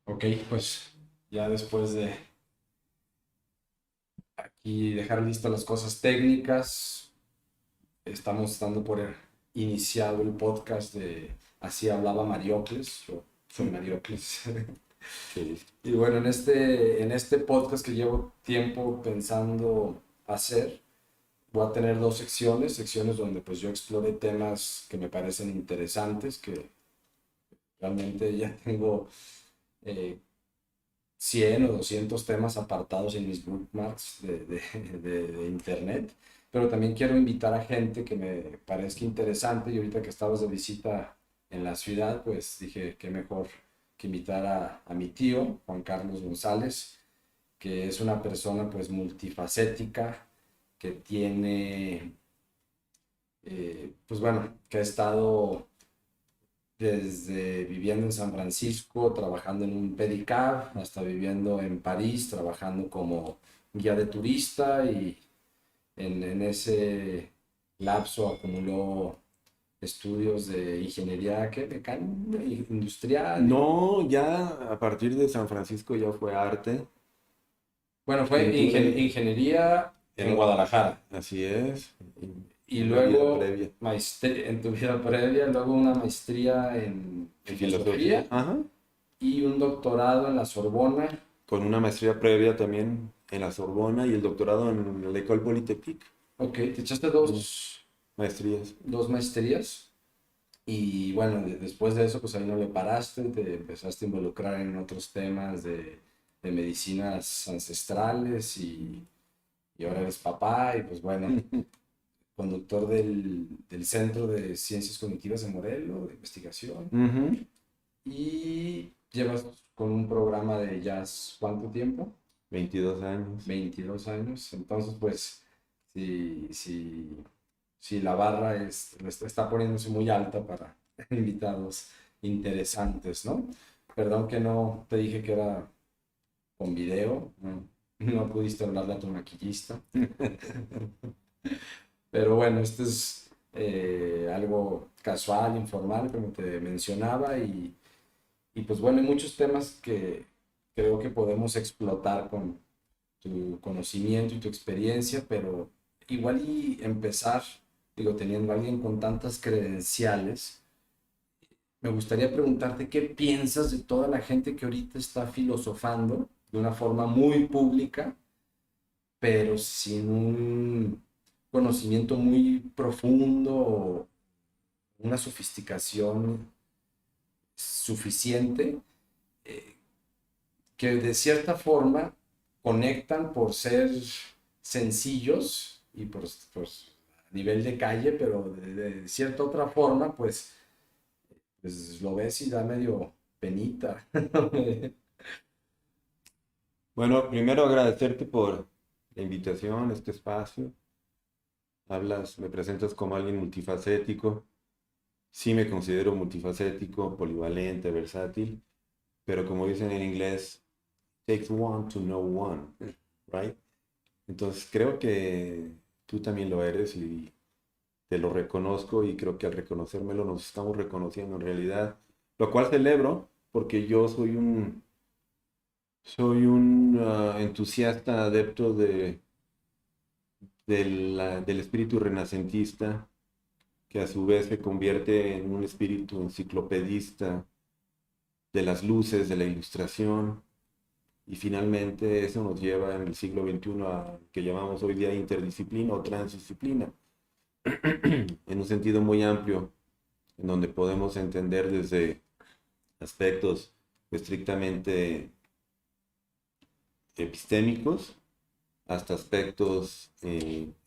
Ok, pues ya después de aquí dejar listas las cosas técnicas, estamos dando por iniciado el podcast de Así hablaba Mariocles. Yo soy Mariocles. Sí. Y bueno, en este podcast que llevo tiempo pensando hacer, voy a tener dos secciones donde pues yo explore temas que me parecen interesantes, que realmente ya tengo eh, 100 o 200 temas apartados en mis bookmarks de internet, pero también quiero invitar a gente que me parezca interesante y ahorita que estabas de visita en la ciudad, pues dije qué mejor que invitar a mi tío, Juan Carlos González, que es una persona pues multifacética, que tiene, pues bueno, que ha estado desde viviendo en San Francisco, trabajando en un pedicab, hasta viviendo en París, trabajando como guía de turista y en ese lapso acumuló estudios de ingeniería ¿qué? Mecánica, industrial. No, ya a partir de San Francisco ya fue arte, Bueno, fue pintura ingeniería en Guadalajara. así es, Y una vida luego previa. maestría en tu vida previa, luego una maestría en En filosofía, filosofía ajá, y un doctorado en la Sorbona. con una maestría previa también en la Sorbona y el doctorado en la École Polytechnique, Ok, te echaste mm, maestrías. dos maestrías y bueno, después de eso pues ahí no le paraste, te empezaste a involucrar en otros temas de medicinas ancestrales y ahora eres papá y pues bueno, conductor del Centro de Ciencias Cognitivas de Morelos, de investigación, Ujú, y llevas con un programa de jazz, ¿cuánto tiempo? 22 años. 22 años. Entonces, pues, si la barra está poniéndose muy alta para invitados interesantes, ¿no? Perdón que no te dije que era con video, no pudiste hablarle a tu maquillista, pero bueno, este es algo casual, informal, como te mencionaba, y pues bueno, hay muchos temas que creo que podemos explotar con tu conocimiento y tu experiencia, pero igual y empezar, digo, teniendo a alguien con tantas credenciales, me gustaría preguntarte qué piensas de toda la gente que ahorita está filosofando de una forma muy pública, pero sin un conocimiento muy profundo o una sofisticación suficiente, eh, que de cierta forma conectan por ser sencillos y por a nivel de calle, pero de cierta otra forma, pues lo ves y da medio penita. Bueno, primero agradecerte por la invitación, este espacio. Hablas, me presentas como alguien multifacético. Sí me considero multifacético, polivalente, versátil, pero como dicen en inglés, takes one to know one, right? Entonces creo que tú también lo eres y te lo reconozco y creo que al reconocérmelo nos estamos reconociendo en realidad, lo cual celebro porque yo soy un entusiasta adepto del espíritu renacentista que a su vez se convierte en un espíritu enciclopedista de las luces, de la ilustración, y finalmente eso nos lleva en el siglo XXI a que llamamos hoy día interdisciplina o transdisciplina, en un sentido muy amplio, en donde podemos entender desde aspectos estrictamente epistémicos hasta aspectos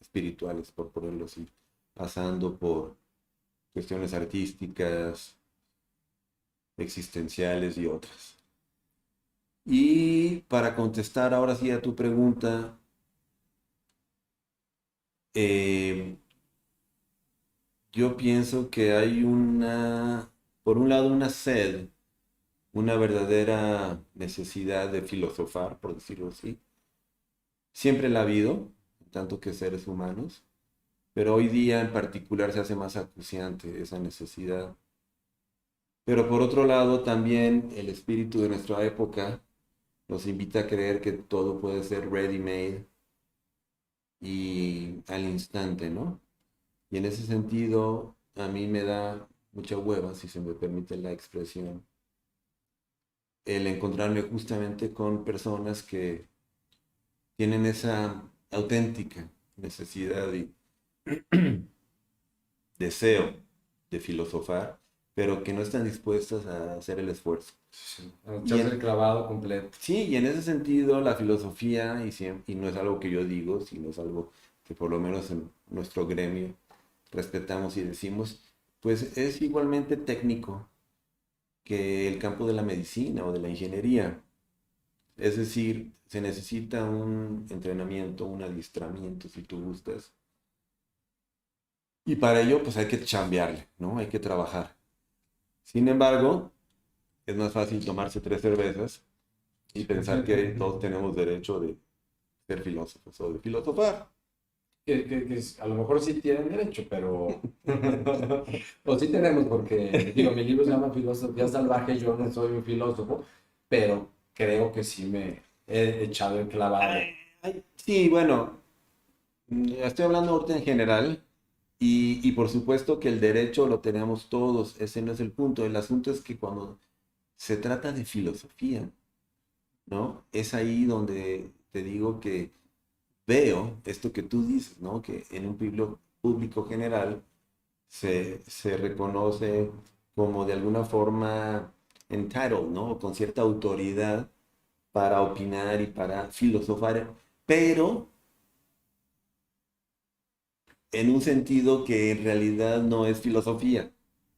espirituales, por ponerlo así, pasando por cuestiones artísticas, existenciales y otras. Y para contestar ahora sí a tu pregunta, eh, yo pienso que hay por un lado, una sed, una verdadera necesidad de filosofar, por decirlo así. Siempre la ha habido, tanto que seres humanos, pero hoy día en particular se hace más acuciante esa necesidad Pero por otro lado, también el espíritu de nuestra época nos invita a creer que todo puede ser ready-made y al instante, ¿no? Y en ese sentido, a mí me da mucha hueva, si se me permite la expresión, el encontrarme justamente con personas que tienen esa auténtica necesidad y deseo de filosofar, pero que no están dispuestas a hacer el esfuerzo. Sí, Y echarse el clavado completo. sí, y en ese sentido la filosofía, y no es algo que yo digo, sino es algo que por lo menos en nuestro gremio respetamos y decimos, pues es igualmente técnico que el campo de la medicina o de la ingeniería. Es decir, se necesita un entrenamiento, un adiestramiento, si tú gustas. Y para ello, pues hay que chambearle, ¿no? Hay que trabajar. Sin embargo, es más fácil tomarse 3 cervezas y pensar que todos tenemos derecho de ser filósofos o de filosofar. A lo mejor sí tienen derecho, pero... o sí tenemos, porque, digo, mi libro se llama Filosofía Salvaje, yo no soy un filósofo, pero creo que sí me he echado el clavado. Sí, bueno, estoy hablando ahorita en general y por supuesto que el derecho lo tenemos todos, ese no es el punto. El asunto es que cuando se trata de filosofía, ¿no? Es ahí donde te digo que veo esto que tú dices, ¿no? Que en un público general se reconoce como de alguna forma entitled, ¿no? Con cierta autoridad para opinar y para filosofar, pero en un sentido que en realidad no es filosofía,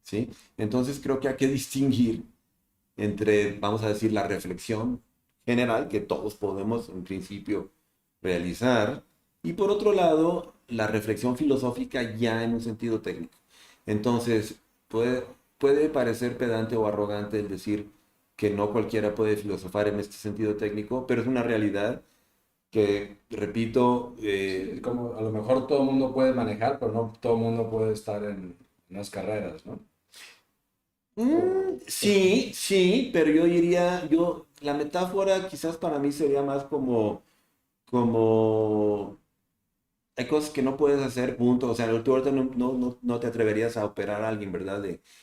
¿sí? Entonces creo que hay que distinguir entre, vamos a decir, la reflexión general que todos podemos en principio realizar y por otro lado, la reflexión filosófica ya en un sentido técnico. Entonces, puede parecer pedante o arrogante el decir que no cualquiera puede filosofar en este sentido técnico, pero es una realidad que, repito, Sí, es como a lo mejor todo el mundo puede manejar, pero no todo el mundo puede estar en las carreras, ¿no? sí, sí, pero yo diría, la metáfora quizás para mí sería más como hay cosas que no puedes hacer, punto. O sea, tú ahorita no te atreverías a operar a alguien, ¿verdad?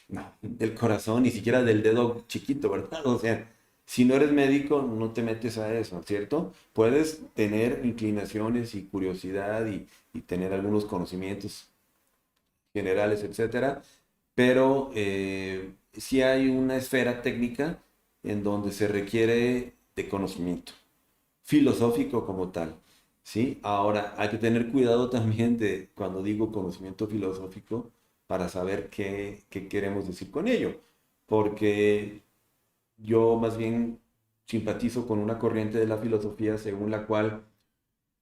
No. Del corazón, ni siquiera del dedo chiquito, ¿verdad? O sea, si no eres médico, no te metes a eso, ¿cierto? Puedes tener inclinaciones y curiosidad y tener algunos conocimientos generales, etcétera, pero sí hay una esfera técnica en donde se requiere de conocimiento filosófico como tal, ¿sí? Ahora, hay que tener cuidado también de cuando digo conocimiento filosófico para saber qué queremos decir con ello, porque yo más bien simpatizo con una corriente de la filosofía según la cual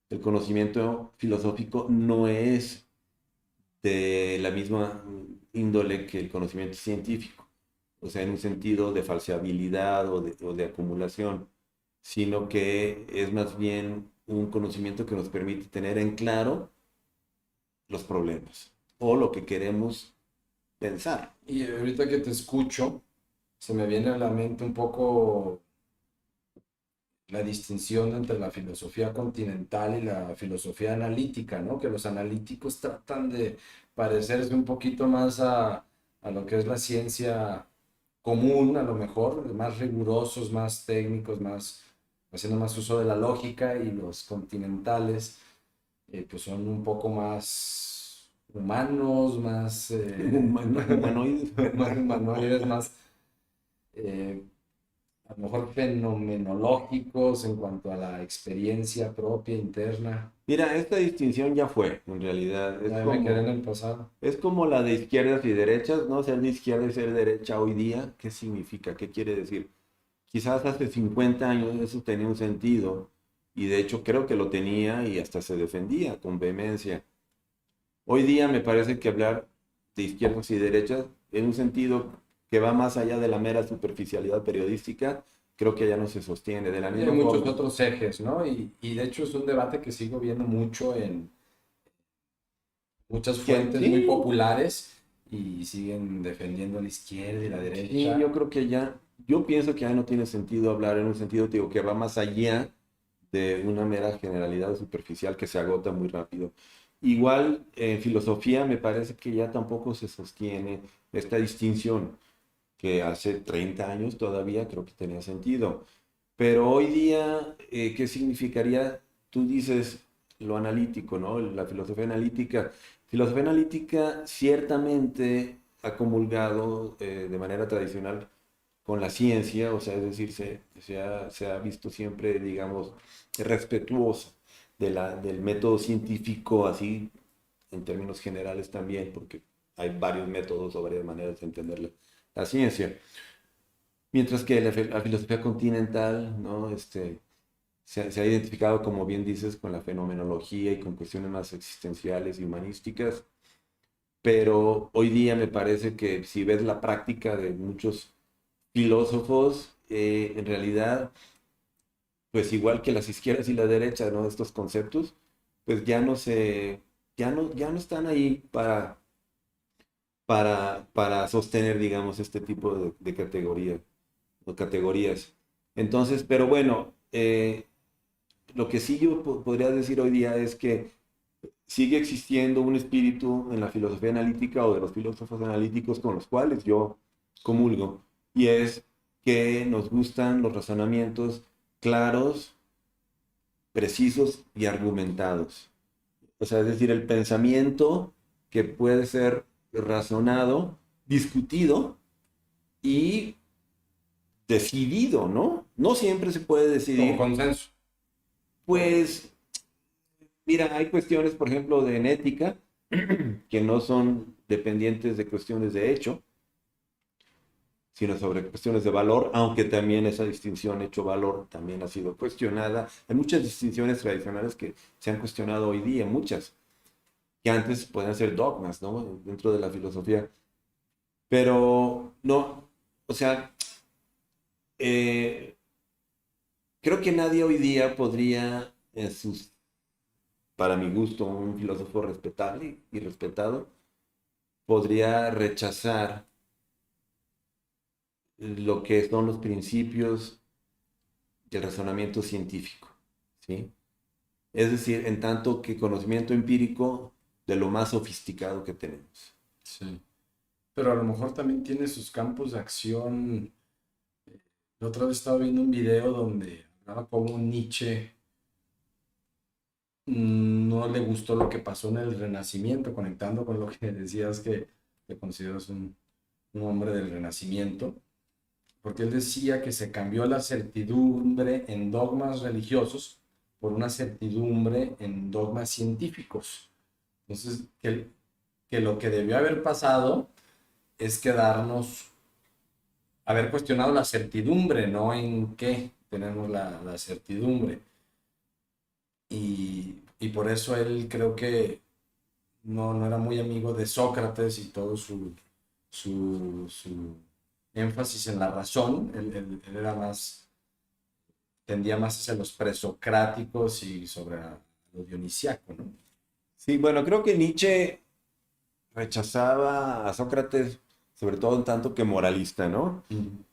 el conocimiento filosófico no es de la misma índole que el conocimiento científico, o sea, en un sentido de falseabilidad o de acumulación, sino que es más bien un conocimiento que nos permite tener en claro los problemas o lo que queremos pensar. Y ahorita que te escucho, se me viene a la mente un poco la distinción entre la filosofía continental y la filosofía analítica, ¿no? Que los analíticos tratan de parecerse un poquito más a lo que es la ciencia común, a lo mejor, más rigurosos, más técnicos, más haciendo más uso de la lógica, y los continentales, pues son un poco más humanos, más, Humanoides. más humanoides, más eh, a lo mejor fenomenológicos en cuanto a la experiencia propia interna. Mira, esta distinción ya fue, en realidad. Ya me quedé en el pasado. Es como la de izquierdas y derechas, ¿no? Ser de izquierda y ser derecha hoy día, ¿qué significa? ¿Qué quiere decir? Quizás hace 50 años eso tenía un sentido y de hecho creo que lo tenía y hasta se defendía con vehemencia. Hoy día me parece que hablar de izquierdas y derechas en un sentido que va más allá de la mera superficialidad periodística, creo que ya no se sostiene de la Y hay misma muchos forma. otros ejes, ¿no? Y de hecho es un debate que sigo viendo mucho en muchas fuentes muy Sí, populares, y siguen defendiendo la izquierda y la Sí, derecha. yo pienso que ya no tiene sentido hablar en un sentido, te digo, que va más allá de una mera generalidad superficial que se agota muy rápido. Igual en filosofía me parece que ya tampoco se sostiene esta distinción que hace 30 años todavía creo que tenía sentido. Pero hoy día, ¿qué significaría? Tú dices lo analítico, ¿no? La filosofía analítica. Filosofía analítica ciertamente ha comulgado de manera tradicional con la ciencia, o sea, es decir, se ha visto siempre, digamos, respetuoso del método científico, así en términos generales también, porque hay varios métodos o varias maneras de entender la ciencia. Mientras que la filosofía continental, ¿no? Se ha identificado, como bien dices, con la fenomenología y con cuestiones más existenciales y humanísticas, pero hoy día me parece que si ves la práctica de muchos filósofos, en realidad, pues igual que las izquierdas y la derecha, ¿no? Estos conceptos, pues ya no están ahí para sostener, digamos, este tipo de categoría o categorías. Entonces, pero bueno, lo que sí yo podría decir hoy día es que sigue existiendo un espíritu en la filosofía analítica o de los filósofos analíticos con los cuales yo comulgo, y es que nos gustan los razonamientos claros, precisos y argumentados. O sea, es decir, el pensamiento que puede ser razonado, discutido y decidido, ¿no? No siempre se puede Como decidir. consenso. Pues, mira, hay cuestiones, por ejemplo, de ética, que no son dependientes de cuestiones de hecho, sino sobre cuestiones de valor, aunque también esa distinción hecho-valor también ha sido cuestionada. Hay muchas distinciones tradicionales que se han cuestionado hoy día, muchas, que antes pueden ser dogmas, ¿no? Dentro de la filosofía. Pero no, o sea, eh, creo que nadie hoy día podría, para mi gusto, un filósofo respetable y respetado, podría rechazar lo que son los principios del razonamiento científico, ¿sí? Es decir, en tanto que conocimiento empírico de lo más sofisticado que tenemos. Sí. Pero a lo mejor también tiene sus campos de acción. La otra vez estaba viendo un video donde hablaba como Nietzsche no le gustó lo que pasó en el Renacimiento, conectando con lo que decías que te consideras un hombre del Renacimiento, porque él decía que se cambió la certidumbre en dogmas religiosos por una certidumbre en dogmas científicos. Entonces, que lo que debió haber pasado es quedarnos, haber cuestionado la certidumbre, no en qué tenemos la certidumbre. Y por eso él creo que no era muy amigo de Sócrates y todo su énfasis en la razón. Él era más, tendía más hacia los presocráticos y sobre lo dionisiaco, ¿no? Sí, bueno, creo que Nietzsche rechazaba a Sócrates, sobre todo en tanto que moralista, ¿no? Mm.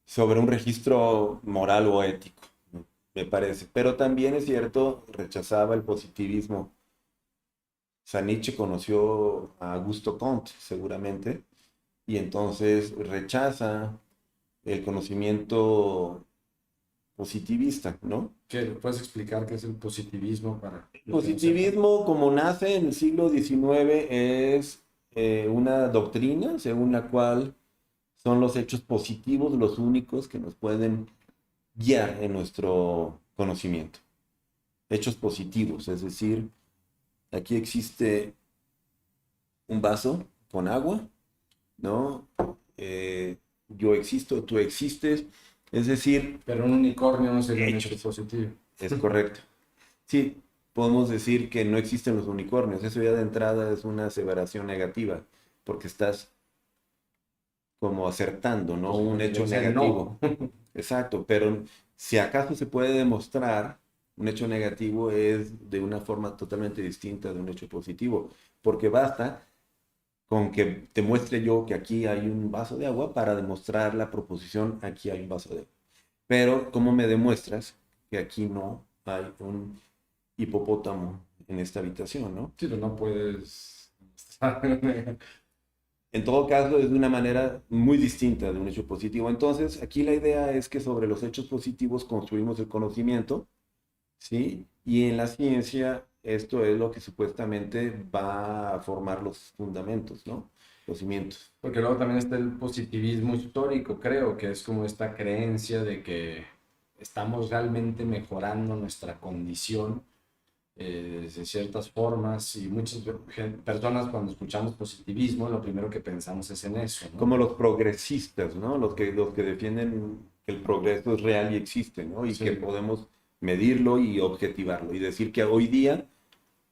Sobre un registro moral o ético, ¿no? Me parece. Pero también es cierto, rechazaba el positivismo. O sea, Nietzsche conoció a Augusto Comte, seguramente, y entonces rechaza el conocimiento positivista, ¿no? ¿Qué puedes explicar qué es el positivismo para los que no sepan? Positivismo, como nace en el siglo XIX, es una doctrina según la cual son los hechos positivos los únicos que nos pueden guiar en nuestro conocimiento. Hechos positivos, es decir, aquí existe un vaso con agua, ¿no? Yo existo, tú existes, es decir, Pero un unicornio no sería un hecho hechos, positivo. es correcto. Sí, podemos decir que no existen los unicornios, eso ya de entrada es una aseveración negativa, porque estás como acertando, ¿no? Pues Un porque hecho dice no. negativo. Exacto, pero si acaso se puede demostrar, un hecho negativo es de una forma totalmente distinta de un hecho positivo, porque basta con que te muestre yo que aquí hay un vaso de agua para demostrar la proposición, aquí hay un vaso de agua. Pero, ¿cómo me demuestras que aquí no hay un hipopótamo en esta habitación, ¿no? Sí, pero no puedes... En todo caso, es de una manera muy distinta de un hecho positivo. Entonces, aquí la idea es que sobre los hechos positivos construimos el conocimiento, ¿sí? Y en la ciencia, esto es lo que supuestamente va a formar los fundamentos, ¿no? Los cimientos. Porque luego también está el positivismo histórico, creo, que es como esta creencia de que estamos realmente mejorando nuestra condición de ciertas formas y muchas personas cuando escuchamos positivismo lo primero que pensamos es en eso, ¿no? Como los progresistas, ¿no? Los que defienden que el progreso es real y existe, ¿no? Y Sí. que podemos medirlo y objetivarlo. Y decir que hoy día,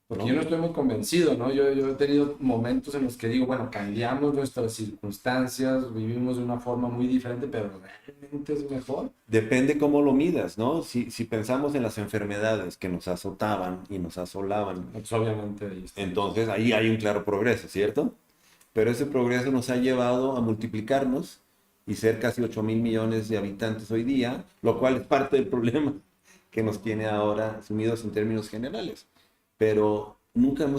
Porque ¿no? yo no estoy muy convencido, ¿no? Yo he tenido momentos en los que digo, bueno, cambiamos nuestras circunstancias, vivimos de una forma muy diferente, pero realmente es mejor. Depende cómo lo midas, ¿no? Si pensamos en las enfermedades que nos azotaban y nos asolaban, Pues obviamente ahí está. entonces ahí hay un claro progreso, ¿cierto? Pero ese progreso nos ha llevado a multiplicarnos y ser casi 8.000 millones de habitantes hoy día, lo cual es parte del problema que nos tiene ahora sumidos en términos generales. Pero nunca en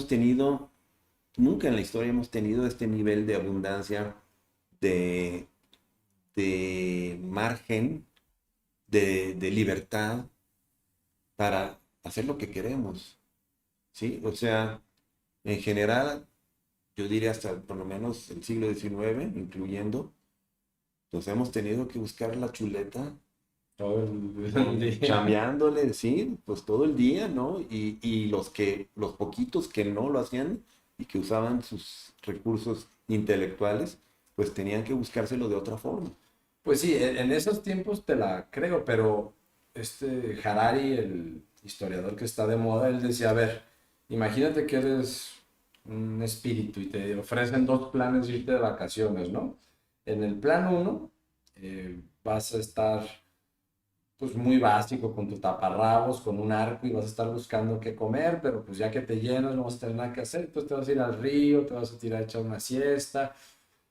la historia hemos tenido este nivel de abundancia, de, de margen, de libertad para hacer lo que queremos, ¿sí? O sea, en general, yo diría hasta por lo menos el siglo XIX, incluyendo, nos hemos tenido que buscar la chuleta, Todo el día. chambeándole, sí, pues todo el día, ¿no? Y los poquitos que no lo hacían y que usaban sus recursos intelectuales, pues tenían que buscárselo de otra forma. Pues sí, en esos tiempos te la creo, pero este Harari, el historiador que está de moda, él decía, a ver, imagínate que eres un espíritu y te ofrecen dos planes de irte de vacaciones, ¿no? En el plan uno vas a estar pues muy básico con tu taparrabos, con un arco y vas a estar buscando qué comer, pero pues ya que te llenas no vas a tener nada que hacer, pues te vas a ir al río, te vas a tirar a echar una siesta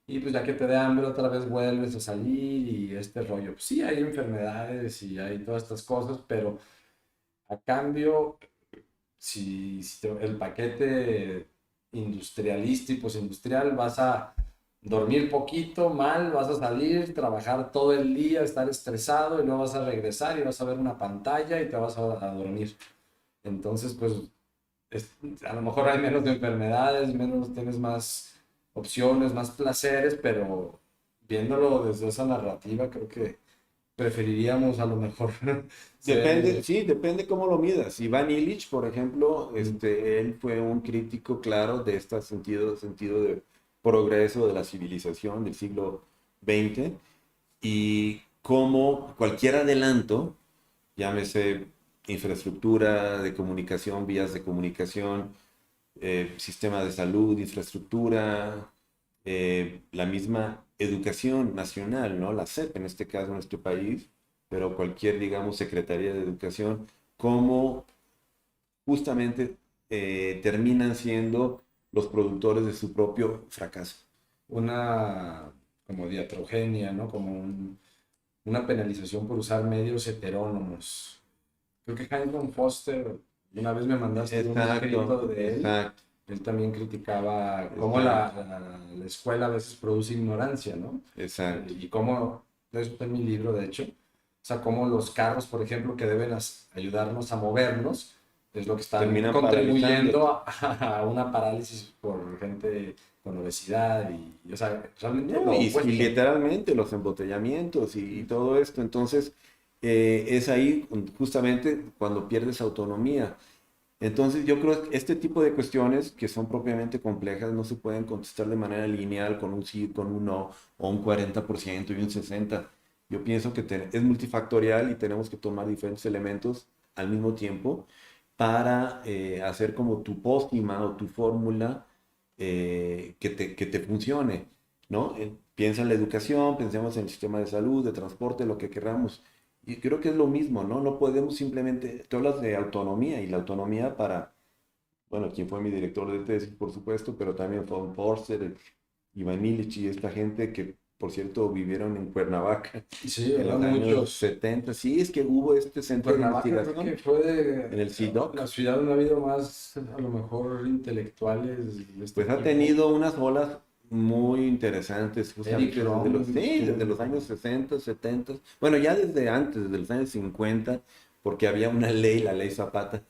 y pues ya que te dé hambre otra vez vuelves a salir y este rollo. Pues sí, hay enfermedades y hay todas estas cosas, pero a cambio, si el paquete industrialista y postindustrial vas a dormir poquito, mal, vas a salir, trabajar todo el día, estar estresado y luego vas a regresar y vas a ver una pantalla y te vas a dormir. Entonces, pues a lo mejor hay menos de enfermedades, menos, tienes más opciones, más placeres, pero viéndolo desde esa narrativa, creo que preferiríamos a lo mejor Depende, ser... sí, depende cómo lo midas. Iván Illich, por ejemplo, él fue un crítico claro de este sentido de progreso de la civilización del siglo XX y cómo cualquier adelanto, llámese infraestructura de comunicación, vías de comunicación, sistema de salud, infraestructura, la misma educación nacional, ¿no? La SEP en este caso en nuestro país, pero cualquier, digamos, Secretaría de Educación, cómo justamente terminan siendo los productores de su propio fracaso. una como diatrogenia, ¿no? Como una penalización por usar medios heterónomos. Creo que Hamilton Foster, una vez me mandaste un escrito Exacto, de él, exacto, él también criticaba cómo exacto, la escuela a veces produce ignorancia, ¿no? exacto. Y cómo, eso está en mi libro, de hecho, o sea, cómo los carros, por ejemplo, que deben ayudarnos a movernos, es lo que están Terminan contribuyendo paralizándote. a una parálisis por gente con obesidad y, o sea, realmente No, lo y opuesto. literalmente los embotellamientos y todo esto. Entonces, es ahí justamente cuando pierdes autonomía. Entonces, yo creo que este tipo de cuestiones que son propiamente complejas no se pueden contestar de manera lineal con un sí, con un no, o un 40% y un 60%. Yo pienso que es multifactorial y tenemos que tomar diferentes elementos al mismo tiempo para hacer como tu pócima o tu fórmula que te funcione, ¿no? Piensa en la educación, pensemos en el sistema de salud, de transporte, lo que queramos. Y creo que es lo mismo, ¿no? No podemos simplemente, tú hablas de autonomía y la autonomía para, bueno, quien fue mi director de tesis, por supuesto, pero también von Forster, Iván Illich y esta gente que, por cierto, vivieron en Cuernavaca Sí, en ¿verdad? los años Muchos. 70. Sí, es que hubo este centro de Cuernavaca creo que investigación fue en el la CIDOC. ciudad donde ha habido más, a lo mejor, intelectuales de este Pues ha tipo. tenido unas olas muy interesantes, Eric justamente Fromm sí, estuvo desde muy los años famoso. 60, 70, bueno, ya desde antes, desde los años 50, porque había una ley, la ley Zapata,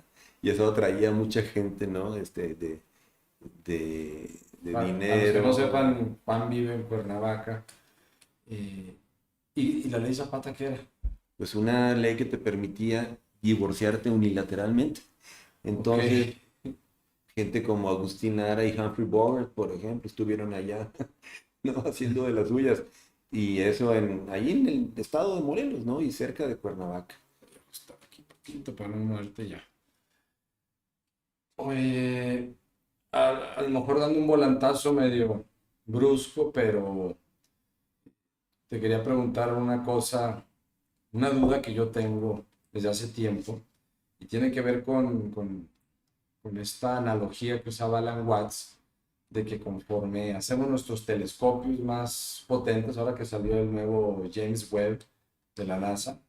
y eso traía mucha gente, ¿no? De Para los que no dinero, sepan, Juan vive en Cuernavaca. ¿Y la ley Zapata qué era? pues una ley que te permitía divorciarte unilateralmente. Ok. Entonces, gente como Agustín Lara y Humphrey Bogart, por ejemplo, estuvieron allá, ¿no? Haciendo de las suyas. Y eso ahí en el estado de Morelos, ¿no? Y cerca de Cuernavaca. Está aquí poquito para no muerte ya. Oye, a lo mejor dando un volantazo medio brusco, pero te quería preguntar una cosa, una duda que yo tengo desde hace tiempo, y tiene que ver con esta analogía que usaba Alan Watts, de que conforme hacemos nuestros telescopios más potentes, ahora que salió el nuevo James Webb de la NASA,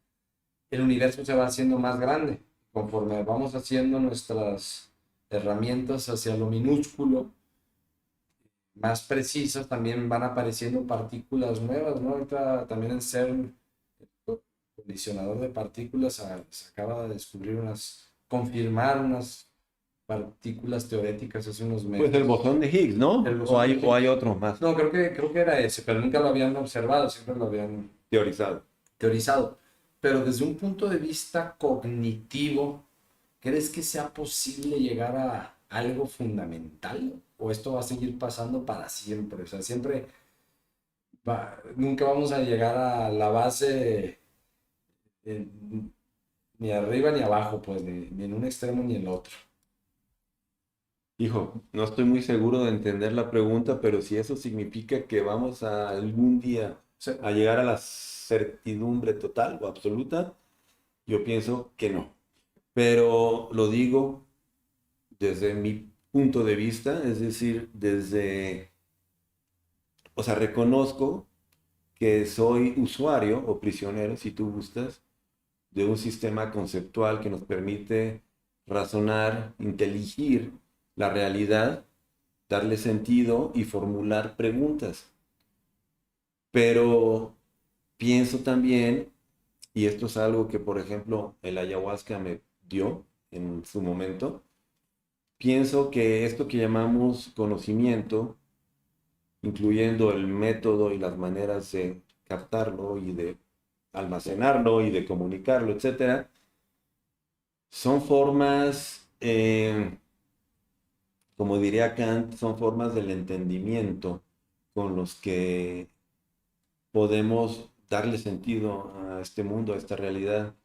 el universo se va haciendo más grande. Conforme vamos haciendo nuestras herramientas hacia lo minúsculo, más precisas, también van apareciendo partículas nuevas, ¿no? Ahorita también en CERN, el colisionador de partículas, se acaba de descubrir confirmar unas partículas teoréticas hace unos Pues el meses. bosón de Higgs, El ¿no? bosón de O hay Higgs. otros más No, creo que era ese, pero nunca lo habían observado, siempre lo habían teorizados. teorizado. Pero desde un punto de vista cognitivo, ¿crees que sea posible llegar a algo fundamental? ¿O esto va a seguir pasando para siempre? O sea, siempre nunca vamos a llegar a la base, eh, ni arriba ni abajo, pues, ni en un extremo ni en el otro. Hijo, no estoy muy seguro de entender la pregunta, pero si eso significa que vamos a algún día O sea, a llegar a la certidumbre total o absoluta, yo pienso que no. Pero lo digo desde mi punto de vista, es decir, o sea, reconozco que soy usuario o prisionero, si tú gustas, de un sistema conceptual que nos permite razonar, inteligir la realidad, darle sentido y formular preguntas. Pero pienso también, y esto es algo que, por ejemplo, el ayahuasca me dio en su momento, pienso que esto que llamamos conocimiento, incluyendo el método y las maneras de captarlo y de almacenarlo y de comunicarlo, etcétera, son formas, como diría Kant, son formas del entendimiento con los que podemos darle sentido a este mundo, a esta realidad,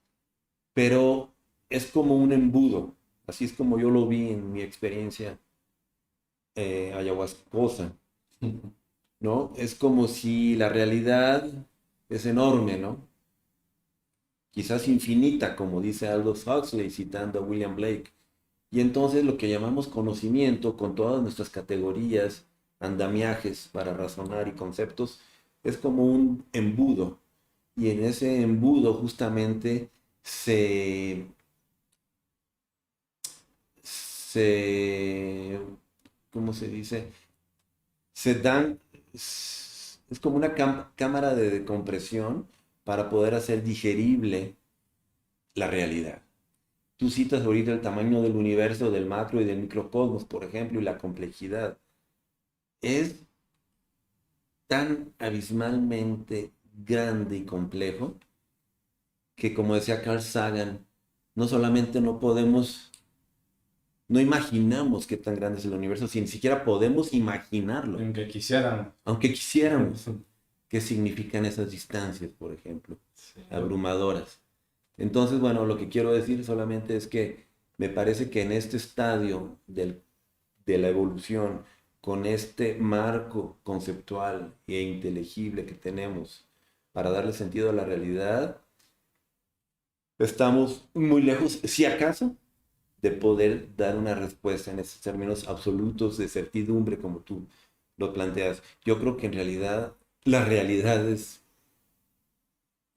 pero es como un embudo, así es como yo lo vi en mi experiencia ayahuascosa, ¿no? Es como si la realidad es enorme, ¿no? Quizás infinita, como dice Aldous Huxley citando a William Blake. Y entonces lo que llamamos conocimiento, con todas nuestras categorías, andamiajes para razonar y conceptos, es como un embudo. Y en ese embudo justamente se, se, ¿cómo se dice? Se dan, es como una cámara de compresión para poder hacer digerible la realidad. Tú citas ahorita el tamaño del universo, del macro y del microcosmos, por ejemplo, y la complejidad. Es tan abismalmente grande y complejo que, como decía Carl Sagan, no solamente no imaginamos qué tan grande es el universo, si ni siquiera podemos imaginarlo, aunque quisieran. aunque quisiéramos. ¿Qué significan esas distancias, por ejemplo? Sí. Abrumadoras. Entonces, bueno, lo que quiero decir solamente es que me parece que en este estadio de la evolución, con este marco conceptual e inteligible que tenemos para darle sentido a la realidad, estamos muy lejos, si acaso, de poder dar una respuesta en esos términos absolutos de certidumbre, como tú lo planteas. Yo creo que en realidad la realidad es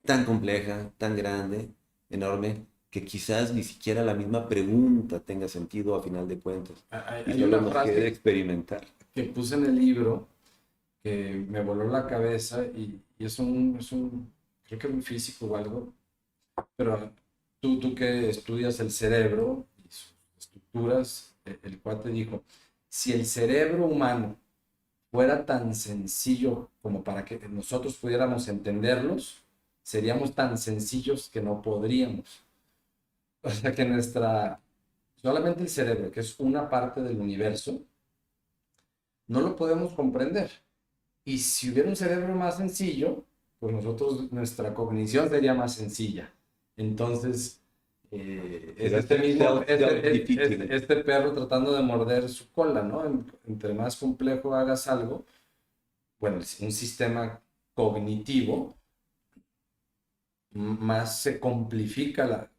tan compleja, tan grande, enorme, que quizás ni siquiera la misma pregunta tenga sentido a final de cuentas. Y Hay solo una nos quede frase experimentar. que puse en el libro que me voló la cabeza y creo que un físico o algo, pero tú que estudias el cerebro y sus estructuras, el cuate dijo, si el cerebro humano fuera tan sencillo como para que nosotros pudiéramos entenderlos, seríamos tan sencillos que no podríamos. O sea que solamente el cerebro, que es una parte del universo, no lo podemos comprender. Y si hubiera un cerebro más sencillo, pues nuestra cognición sería más sencilla. Entonces, es Será self-defeating. este perro tratando de morder su cola, ¿no? Entre más complejo hagas algo, bueno, un sistema cognitivo, más se complifica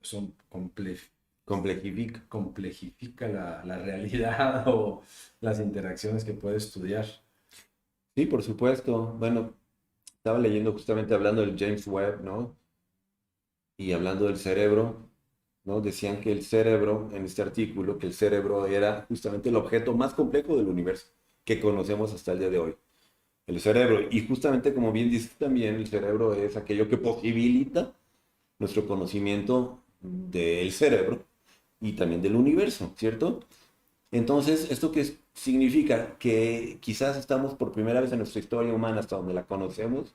Complejifica. complejifica la realidad o las interacciones que puede estudiar. Sí, por supuesto. Bueno, estaba leyendo justamente hablando del James Webb, ¿no? Y hablando del cerebro, ¿no? Decían que el cerebro, en este artículo, que el cerebro era justamente el objeto más complejo del universo que conocemos hasta el día de hoy. El cerebro. Y justamente como bien dices también, el cerebro es aquello que posibilita nuestro conocimiento del cerebro y también del universo, ¿cierto? Entonces, ¿esto qué significa? Que quizás estamos por primera vez en nuestra historia humana, hasta donde la conocemos,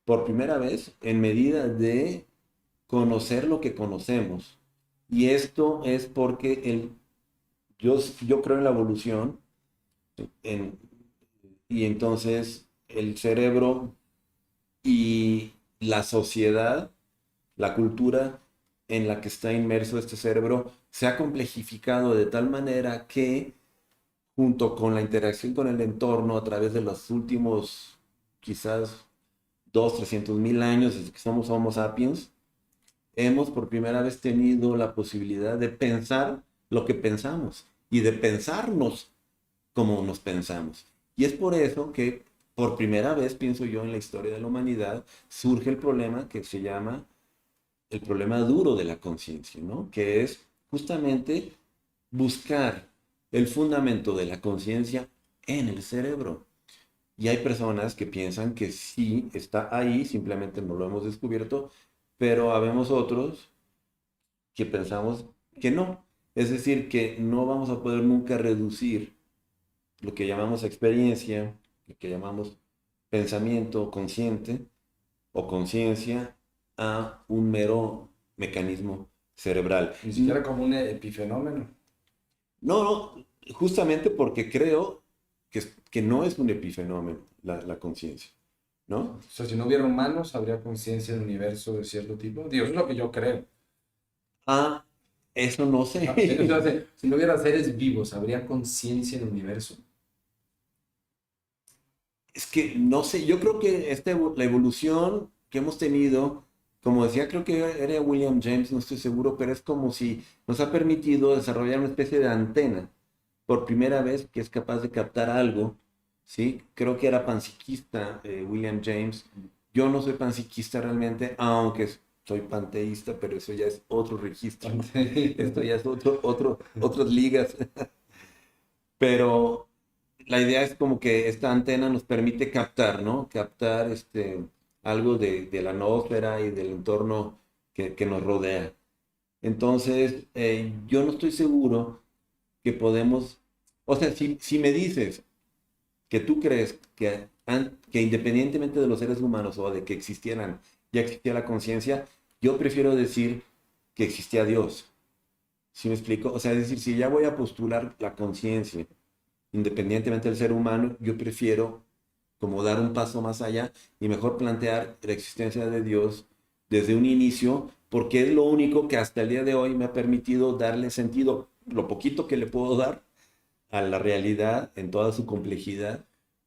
por primera vez en medida de conocer lo que conocemos. Y esto es porque yo creo en la evolución en- y entonces el cerebro y la sociedad, la cultura en la que está inmerso este cerebro se ha complejificado de tal manera que junto con la interacción con el entorno a través de los últimos quizás 300.000 años desde que somos Homo sapiens, hemos por primera vez tenido la posibilidad de pensar lo que pensamos y de pensarnos como nos pensamos. Y es por eso que por primera vez, pienso yo, en la historia de la humanidad, surge el problema que se llama el problema duro de la conciencia, ¿no? Que es justamente buscar el fundamento de la conciencia en el cerebro. Y hay personas que piensan que sí está ahí, simplemente no lo hemos descubierto, pero habemos otros que pensamos que no. Es decir, que no vamos a poder nunca reducir lo que llamamos experiencia, lo que llamamos pensamiento consciente o conciencia a un mero mecanismo cerebral. Ni siquiera como un epifenómeno. No, no, justamente porque creo que no es un epifenómeno la conciencia, ¿no? O sea, si no hubiera humanos, habría conciencia del universo de cierto tipo. Dios es lo que yo creo. Ah, eso no sé. Ah, o sea, si no hubiera seres vivos, ¿habría conciencia en el universo? Es que no sé, yo creo que la evolución que hemos tenido, como decía, creo que era William James, no estoy seguro, pero es como si nos ha permitido desarrollar una especie de antena por primera vez que es capaz de captar algo, ¿sí? Creo que era panpsiquista William James. Yo no soy panpsiquista realmente, aunque soy panteísta, pero eso ya es otro registro. Esto ya es otras ligas. Pero la idea es como que esta antena nos permite captar, ¿no? Captar algo de la noósfera y del entorno que nos rodea. Entonces, yo no estoy seguro que podemos, o sea, si me dices que tú crees que independientemente de los seres humanos o de que existieran, ya existía la conciencia, yo prefiero decir que existía Dios. ¿Sí me explico? O sea, es decir, si ya voy a postular la conciencia, independientemente del ser humano, yo prefiero como dar un paso más allá y mejor plantear la existencia de Dios desde un inicio, porque es lo único que hasta el día de hoy me ha permitido darle sentido, lo poquito que le puedo dar a la realidad en toda su complejidad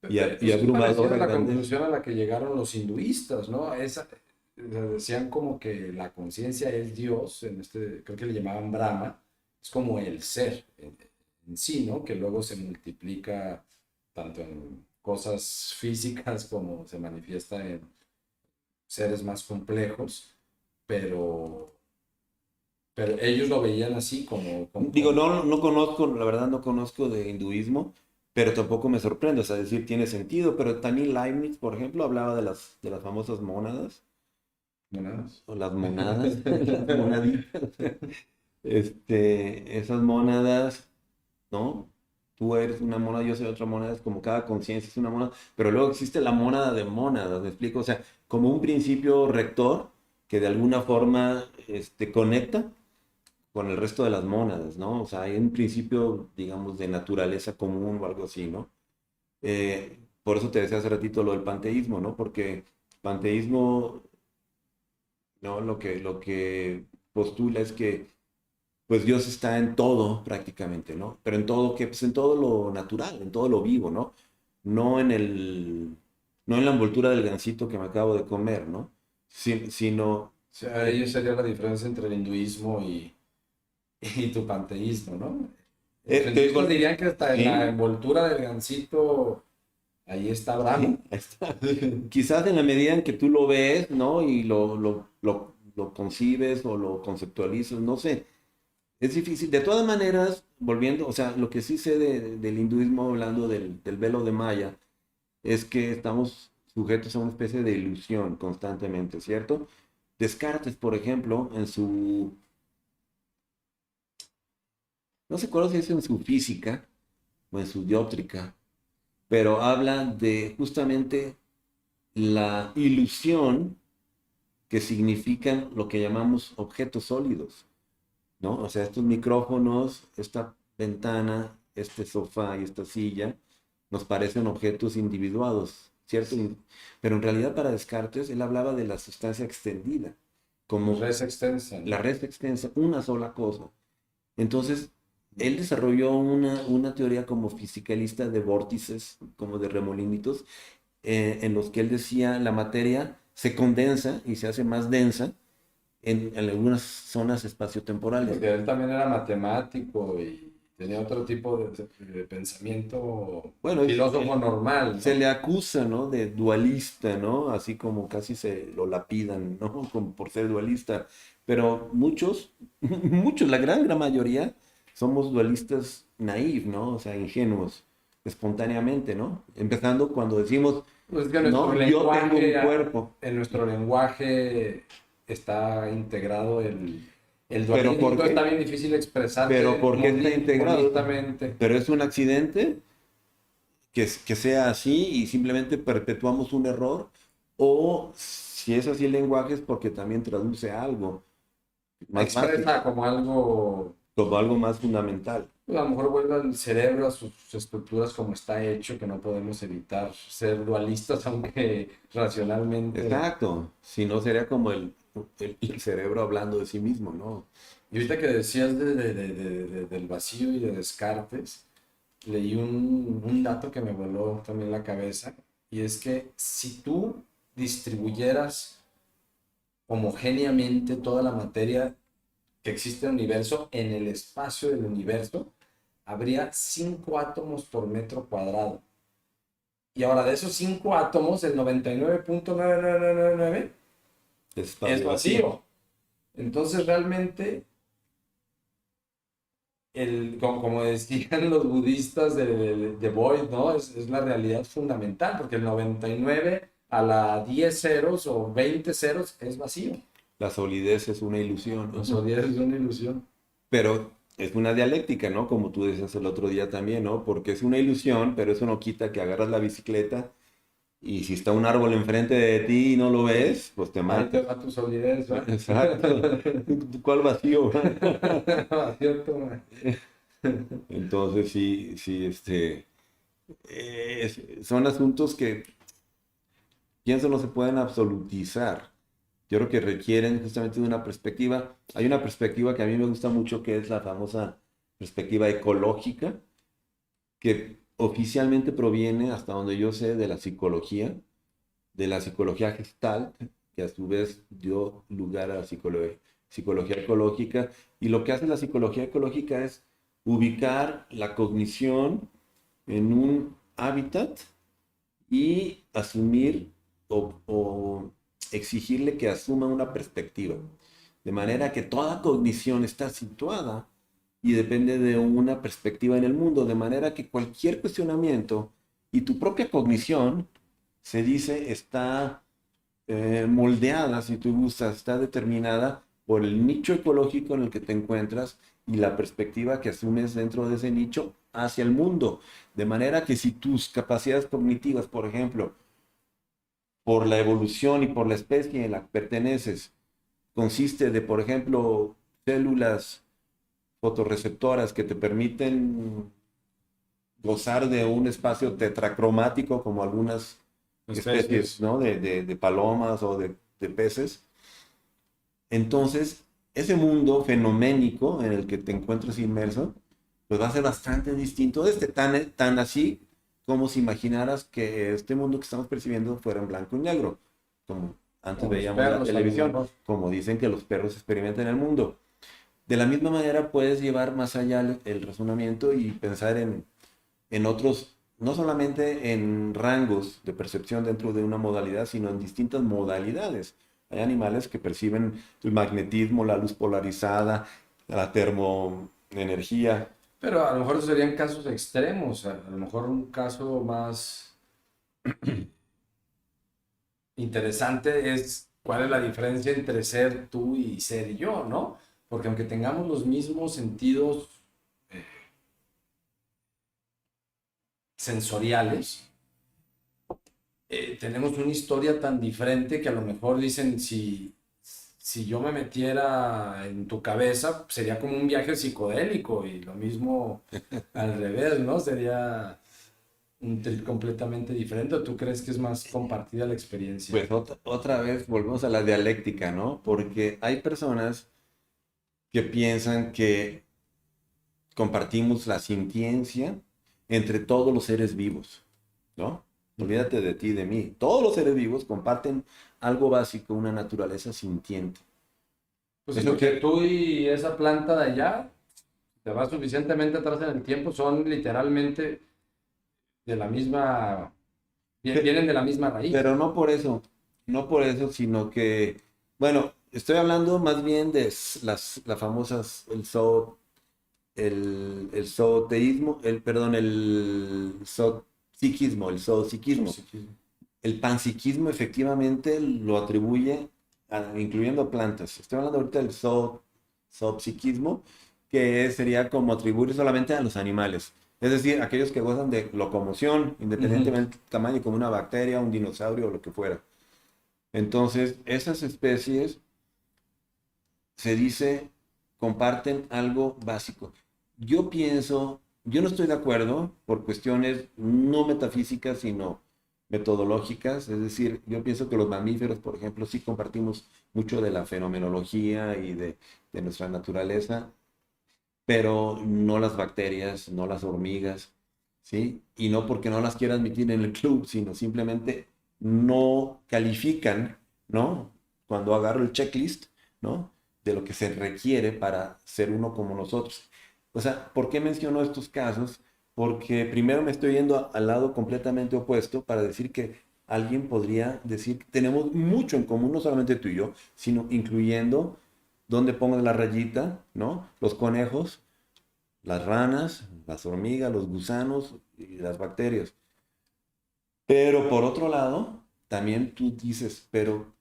y Pues es parecida abrumadora a la grandeza. conclusión a la que llegaron los hinduistas, ¿no? Decían como que la conciencia es Dios, creo que le llamaban Brahma, es como el ser en sí, ¿no? Que luego se multiplica tanto en cosas físicas como se manifiesta en seres más complejos, pero, pero ellos lo veían así Digo, no conozco, la verdad no conozco de hinduismo, pero tampoco me sorprende, o sea, decir, tiene sentido, pero también Leibniz, por ejemplo, hablaba de las famosas mónadas, monadas. o las monadas, las monaditas, esas mónadas, ¿no? Tú eres una mónada, yo soy otra mónada, es como cada conciencia es una mónada, pero luego existe la mónada de mónadas, ¿me explico? O sea, como un principio rector que de alguna forma conecta con el resto de las mónadas, ¿no? O sea, hay un principio, digamos, de naturaleza común o algo así, ¿no? Por eso te decía hace ratito lo del panteísmo, ¿no? Porque panteísmo, ¿no? Lo que postula es que, pues Dios está en todo prácticamente, ¿no? Pero en todo, ¿qué? Pues en todo lo natural, en todo lo vivo, ¿no? No en no en la envoltura del gansito que me acabo de comer, ¿no? Sino, O sea, ahí sería la diferencia entre el hinduismo y tu panteísmo, ¿no? Los te digo, hinduistas dirían que hasta en la sí, envoltura del gansito, ahí está Brahma. sí, ahí está. Quizás en la medida en que tú lo ves, ¿no? Y lo concibes o lo conceptualizas, no sé. Es difícil. De todas maneras, volviendo, o sea, lo que sí sé del hinduismo, hablando del velo de Maya, es que estamos sujetos a una especie de ilusión constantemente, ¿cierto? Descartes, por ejemplo, no se acuerda si es en su física o en su diótrica, pero habla de justamente la ilusión que significan lo que llamamos objetos sólidos, ¿no? O sea, estos micrófonos, esta ventana, este sofá y esta silla nos parecen objetos individuados, ¿cierto? Pero en realidad para Descartes él hablaba de la sustancia extendida, como Res extensa, la ¿no? red extensa, una sola cosa. Entonces, él desarrolló una teoría como fisicalista de vórtices, como de remolinitos, en los que él decía la materia se condensa y se hace más densa en algunas zonas Sí, espaciotemporales. porque él también era matemático y tenía otro tipo de pensamiento Bueno, filósofo normal, se ¿no? le acusa, ¿no? De dualista, ¿no? Así como casi se lo lapidan, ¿no? Como por ser dualista. Pero muchos, muchos, la gran mayoría, somos dualistas naif, ¿no? O sea, ingenuos, espontáneamente, ¿no? Empezando cuando decimos, Pues es que no, yo tengo un cuerpo, en nuestro lenguaje está integrado el pero dualismo, ¿por entonces está qué? bien difícil Pero expresarte ¿por qué está integrado? monistamente. Pero es un accidente que sea así y simplemente perpetuamos un error, o si es así el lenguaje es porque también traduce algo más básico, Expresa como algo, como algo más fundamental. pues a lo mejor vuelve al cerebro a sus estructuras como está hecho, que no podemos evitar ser dualistas, aunque racionalmente. Exacto, si no sería como el cerebro hablando de sí mismo, ¿no? Y ahorita que decías del vacío y de Descartes, leí un dato que me voló también la cabeza, y es que si tú distribuyeras homogéneamente toda la materia que existe en el universo en el espacio del universo, habría 5 átomos por metro cuadrado. Y ahora de esos 5 átomos, el 99.9999 Es es espacio vacío. vacío. Entonces realmente como decían los budistas de Void, ¿no? Es la realidad fundamental, porque el 99 a la 10 ceros o 20 ceros es vacío. La solidez es una ilusión, O ¿no? sea, 10 es una ilusión. Pero es una dialéctica, ¿no? Como tú decías el otro día también, ¿no? Porque es una ilusión, pero eso no quita que agarras la bicicleta y si está un árbol enfrente de ti y no lo ves, pues te Ahí te matas. va tu solidez, ¿va? Exacto. ¿Cuál vacío? Vacío, toma. Entonces sí, sí, son asuntos que pienso no se pueden absolutizar. Yo creo que requieren justamente de una perspectiva. Hay una perspectiva que a mí me gusta mucho, que es la famosa perspectiva ecológica, que oficialmente proviene, hasta donde yo sé, de la psicología Gestalt, que a su vez dio lugar a la psicología ecológica. Y lo que hace la psicología ecológica es ubicar la cognición en un hábitat y asumir o exigirle que asuma una perspectiva. De manera que toda cognición está situada y depende de una perspectiva en el mundo, de manera que cualquier cuestionamiento y tu propia cognición, se dice, está moldeada, si tú gustas, está determinada por el nicho ecológico en el que te encuentras y la perspectiva que asumes dentro de ese nicho hacia el mundo. De manera que si tus capacidades cognitivas, por ejemplo, por la evolución y por la especie en la que perteneces, consiste de, por ejemplo, células fotorreceptoras que te permiten gozar de un espacio tetracromático como algunas especies, ¿no? de palomas o de peces. Entonces, ese mundo fenoménico en el que te encuentras inmerso, pues va a ser bastante distinto de tan así como si imaginaras que este mundo que estamos percibiendo fuera en blanco y negro, como antes Como los veíamos la perros, a lo televisión, mejor. como dicen que los perros experimentan el mundo. De la misma manera puedes llevar más allá el razonamiento y pensar en otros, no solamente en rangos de percepción dentro de una modalidad, sino en distintas modalidades. Hay animales que perciben el magnetismo, la luz polarizada, la termoenergía. Pero a lo mejor esos serían casos extremos, a lo mejor un caso más interesante es cuál es la diferencia entre ser tú y ser yo, ¿no? Porque aunque tengamos los mismos sentidos sensoriales, tenemos una historia tan diferente que a lo mejor dicen, si yo me metiera en tu cabeza, sería como un viaje psicodélico y lo mismo al revés, ¿no? Sería un trip completamente diferente. ¿O tú crees que es más compartida la experiencia? Pues otra vez volvemos a la dialéctica, ¿no? Porque hay personas que piensan que compartimos la sintiencia entre todos los seres vivos, ¿no? Olvídate de ti, de mí. Todos los seres vivos comparten algo básico, una naturaleza sintiente. Pues sí, Eso porque que, tú y esa planta de allá, te vas suficientemente atrás en el tiempo, son literalmente de la misma, vienen de la misma raíz. pero no por eso, sino que, bueno, estoy hablando más bien de las famosas, el zooteísmo, perdón, el zoopsiquismo, el zoopsiquismo. El panpsiquismo efectivamente lo atribuye, incluyendo plantas. Estoy hablando ahorita del zoopsiquismo, que sería como atribuir solamente a los animales. Es decir, aquellos que gozan de locomoción, Ujú. independientemente del tamaño, como una bacteria, un dinosaurio o lo que fuera. Entonces, esas especies, se dice, comparten algo básico. Yo pienso, yo no estoy de acuerdo por cuestiones no metafísicas, sino metodológicas. Es decir, yo pienso que los mamíferos, por ejemplo, sí compartimos mucho de la fenomenología y de nuestra naturaleza, pero no las bacterias, no las hormigas, ¿sí? Y no porque no las quiera admitir en el club, sino simplemente no califican, ¿no? Cuando agarro el checklist, ¿no? De lo que se requiere para ser uno como nosotros. O sea, ¿por qué menciono estos casos? Porque primero me estoy yendo al lado completamente opuesto para decir que alguien podría decir que tenemos mucho en común, no solamente tú y yo, sino incluyendo dónde pongo la rayita, ¿no? Los conejos, las ranas, las hormigas, los gusanos y las bacterias. Pero por otro lado, también tú dices, pero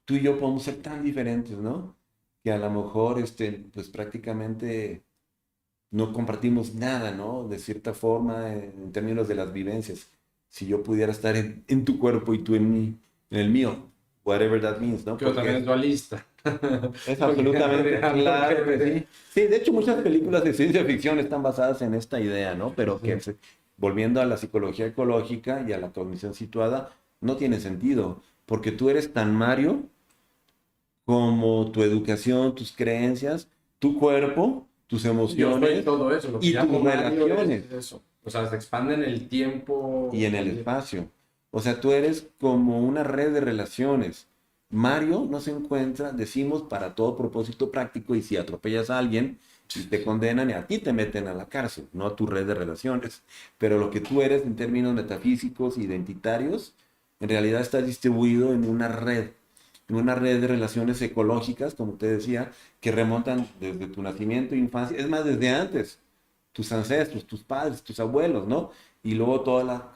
tú y yo podemos ser tan diferentes, ¿no? Que a lo mejor, pues prácticamente no compartimos nada, ¿no? De cierta forma, en términos de las vivencias. Si yo pudiera estar en tu cuerpo y tú en mí, en el mío, whatever that means, ¿no? Que también es Porque dualista. es Porque en absolutamente realidad no claro que quiere. sí. Sí, de hecho muchas películas de ciencia ficción están basadas en esta idea, ¿no? Pero que Sí. volviendo a la psicología ecológica y a la cognición situada, no tiene sentido, porque tú eres tan Mario como tu educación, tus creencias, tu cuerpo, tus Yo soy emociones todo eso, lo que y tus llamo Mario es relaciones eso. O sea, se expande en el tiempo y en el también. espacio. O sea, tú eres como una red de relaciones. Mario no se encuentra, decimos, para todo propósito práctico, y si atropellas a alguien, si te condenan y a ti te meten a la cárcel, no a tu red de relaciones. Pero lo que tú eres en términos metafísicos, identitarios, en realidad está distribuido en una red de relaciones ecológicas, como te decía, que remontan desde tu nacimiento e infancia, es más, desde antes, tus ancestros, tus padres, tus abuelos, ¿no? Y luego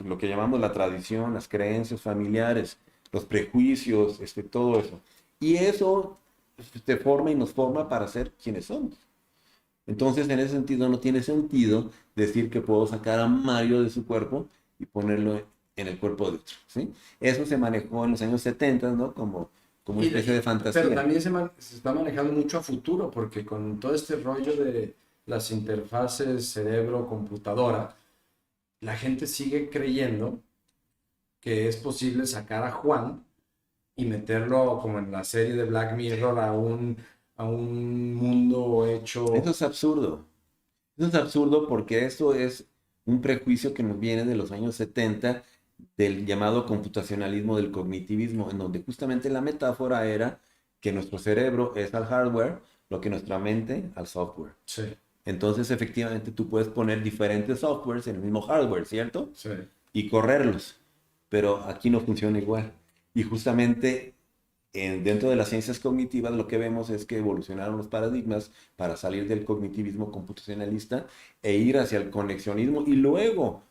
lo que llamamos la tradición, las creencias familiares, los prejuicios, todo eso. Y eso te forma y nos forma para ser quienes somos. Entonces, en ese sentido, no tiene sentido decir que puedo sacar a Mario de su cuerpo y ponerlo en el cuerpo de otro, ¿sí? Eso se manejó en los años 70, ¿no? Como una especie de fantasía. Pero también se está manejando mucho a futuro, porque con todo este rollo de las interfaces cerebro-computadora, la gente sigue creyendo que es posible sacar a Juan y meterlo como en la serie de Black Mirror a un mundo hecho... Eso es absurdo. Eso es absurdo porque eso es un prejuicio que nos viene de los años 70 del llamado computacionalismo del cognitivismo, en donde justamente la metáfora era que nuestro cerebro es al hardware, lo que nuestra mente al software. Sí, Entonces, efectivamente, tú puedes poner diferentes softwares en el mismo hardware, ¿cierto? sí. Y correrlos, pero aquí no funciona igual. Y justamente dentro de las ciencias cognitivas lo que vemos es que evolucionaron los paradigmas para salir del cognitivismo computacionalista e ir hacia el conexionismo y luego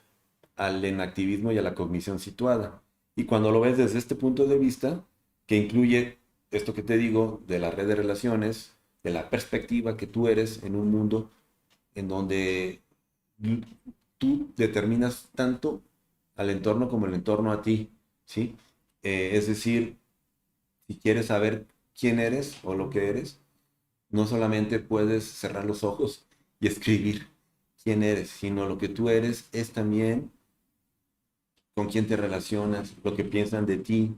al enactivismo y a la cognición situada. Y cuando lo ves desde este punto de vista, que incluye esto que te digo de la red de relaciones, de la perspectiva que tú eres en un mundo en donde tú determinas tanto al entorno como el entorno a ti, ¿sí? Es decir, si quieres saber quién eres o lo que eres, no solamente puedes cerrar los ojos y escribir quién eres, sino lo que tú eres es también con quién te relacionas, lo que piensan de ti,